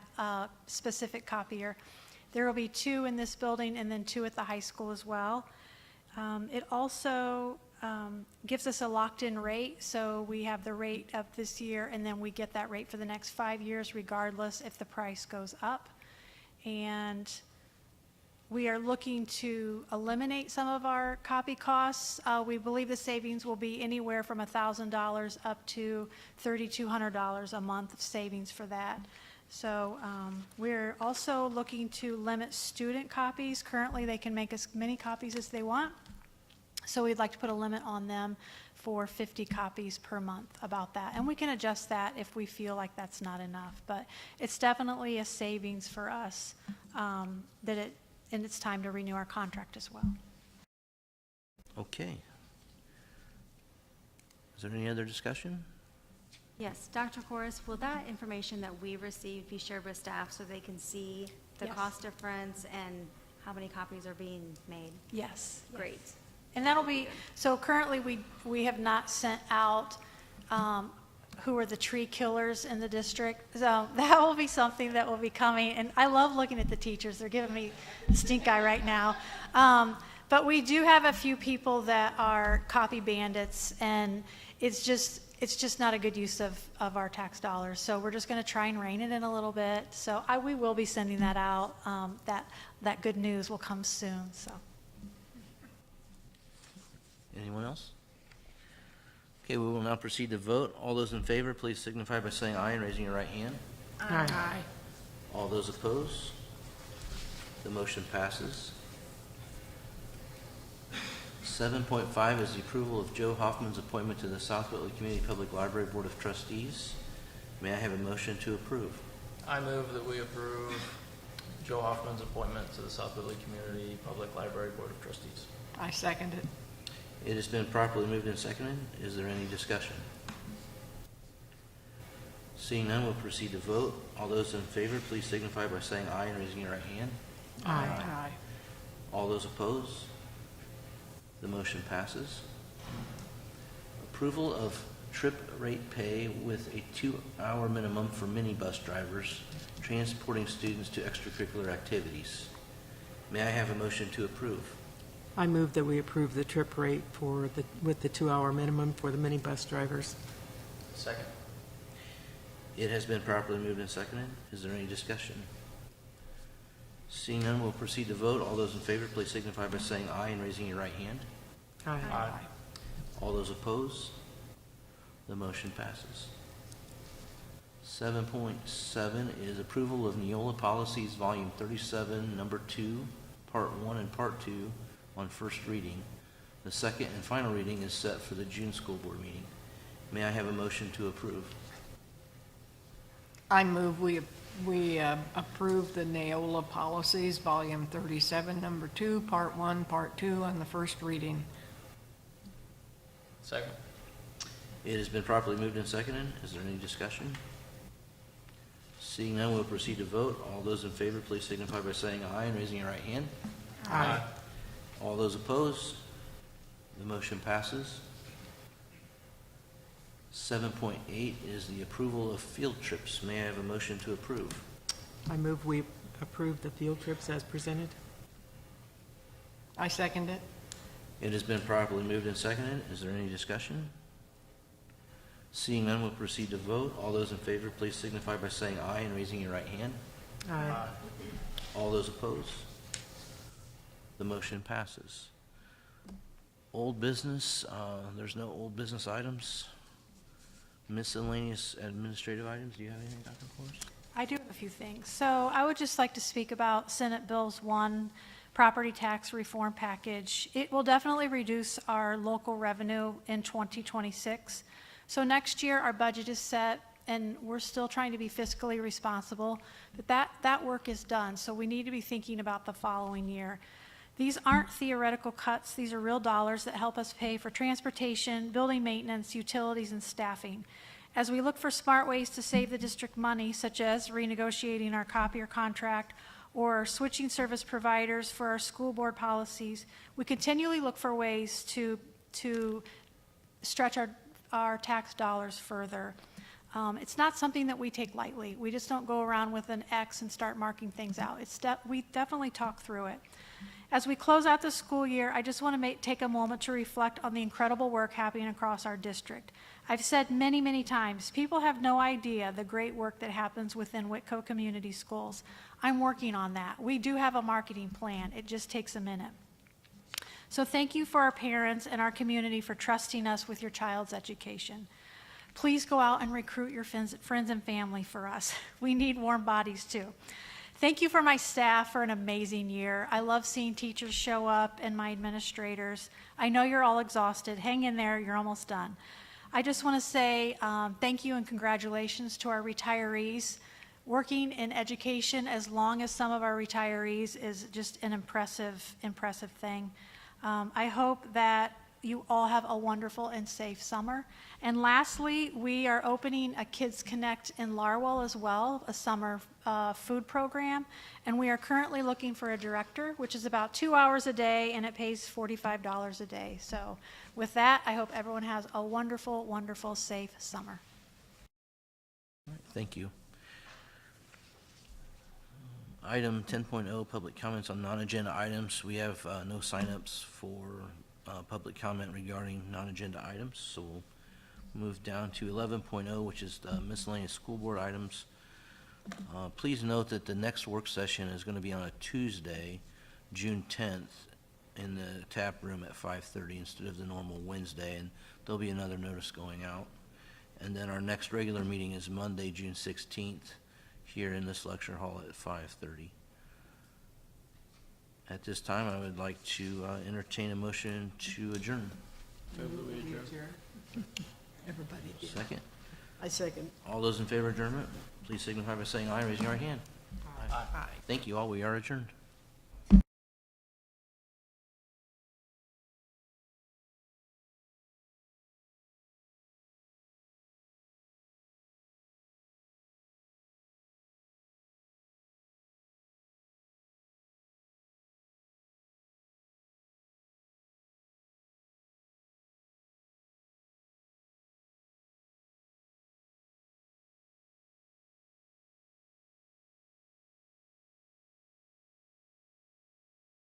specific copier. There will be 2 in this building and then 2 at the high school as well. It also gives us a locked-in rate, so we have the rate up this year, and then we get that rate for the next 5 years, regardless if the price goes up. And we are looking to eliminate some of our copy costs. We believe the savings will be anywhere from $1,000 up to $3,200 a month of savings for that. So we're also looking to limit student copies. Currently, they can make as many copies as they want. So we'd like to put a limit on them for 50 copies per month about that. And we can adjust that if we feel like that's not enough. But it's definitely a savings for us and it's time to renew our contract as well. Okay. Is there any other discussion? Yes, Dr. Corus, will that information that we received be shared with staff so they can see the Yes. cost difference and how many copies are being made? Yes. Great. And that'll be, so currently we have not sent out who are the tree killers in the district. So that will be something that will be coming. And I love looking at the teachers. They're giving me stink eye right now. But we do have a few people that are copy bandits, and it's just not a good use of our tax dollars. So we're just going to try and rein it in a little bit. So we will be sending that out. That good news will come soon. So. Anyone else? Okay, we will now proceed to vote. All those in favor, please signify by saying aye and raising your right hand. Aye. All those opposed? The motion passes. 7.5 is the approval of Joe Hoffman's appointment to the South Whitley Community Public Library Board of Trustees. May I have a motion to approve? I move that we approve Joe Hoffman's appointment to the South Whitley Community Public Library Board of Trustees. I second it. It has been properly moved and seconded. Is there any discussion? Seeing none, we'll proceed to vote. All those in favor, please signify by saying aye and raising your right hand. Aye. All those opposed? The motion passes. Approval of trip rate pay with a 2-hour minimum for minibus drivers transporting students to extracurricular activities. May I have a motion to approve? I move that we approve the trip rate with the 2-hour minimum for the minibus drivers. Second. It has been properly moved and seconded. Is there any discussion? Seeing none, we'll proceed to vote. All those in favor, please signify by saying aye and raising your right hand. Aye. Aye. All those opposed? The motion passes. 7.7 is approval of Neola Policies, Volume 37, Number 2, Part 1 and Part 2 on first reading. The second and final reading is set for the June school board meeting. May I have a motion to approve? I move we approve the Neola Policies, Volume 37, Number 2, Part 1, Part 2 on the first reading. Second. It has been properly moved and seconded. Is there any discussion? Seeing none, we'll proceed to vote. All those in favor, please signify by saying aye and raising your right hand. Aye. All those opposed? The motion passes. 7.8 is the approval of field trips. May I have a motion to approve? I move we approve the field trips as presented. I second it. It has been properly moved and seconded. Is there any discussion? Seeing none, we'll proceed to vote. All those in favor, please signify by saying aye and raising your right hand. Aye. All those opposed? The motion passes. Old business, there's no old business items. Miscellaneous administrative items, do you have anything, Dr. Forrest? I do have a few things. So I would just like to speak about Senate Bills 1, property tax reform package. It will definitely reduce our local revenue in 2026. So next year, our budget is set, and we're still trying to be fiscally responsible, but that work is done. So we need to be thinking about the following year. These aren't theoretical cuts. These are real dollars that help us pay for transportation, building maintenance, utilities, and staffing. As we look for smart ways to save the district money, such as renegotiating our copier contract or switching service providers for our school board policies, we continually look for ways to stretch our tax dollars further. It's not something that we take lightly. We just don't go around with an X and start marking things out. We definitely talk through it. As we close out the school year, I just want to take a moment to reflect on the incredible work happening across our district. I've said many, many times, people have no idea the great work that happens within Whitko Community Schools. I'm working on that. We do have a marketing plan. It just takes a minute. So thank you for our parents and our community for trusting us with your child's education. Please go out and recruit your friends and family for us. We need warm bodies too. Thank you for my staff for an amazing year. I love seeing teachers show up and my administrators. I know you're all exhausted. Hang in there, you're almost done. I just want to say thank you and congratulations to our retirees. Working in education as long as some of our retirees is just an impressive thing. I hope that you all have a wonderful and safe summer. And lastly, we are opening a Kids Connect in Larwell as well, a summer food program. And we are currently looking for a director, which is about 2 hours a day, and it pays $45 a day. So with that, I hope everyone has a wonderful, wonderful, safe summer. All right, thank you. Item 10.0, public comments on non-agenda items. We have no signups for public comment regarding non-agenda items, so we'll move down to 11.0, which is the miscellaneous school board items. Please note that the next work session is going to be on a Tuesday, June 10th, in the tap room at 5:30 instead of the normal Wednesday, and there'll be another notice going out. And then our next regular meeting is Monday, June 16th, here in this lecture hall at 5:30. At this time, I would like to entertain a motion to adjourn. Everybody did. Second. I second. All those in favor of adjournment, please signify by saying aye, raising your right hand. Aye. Thank you all. We are adjourned.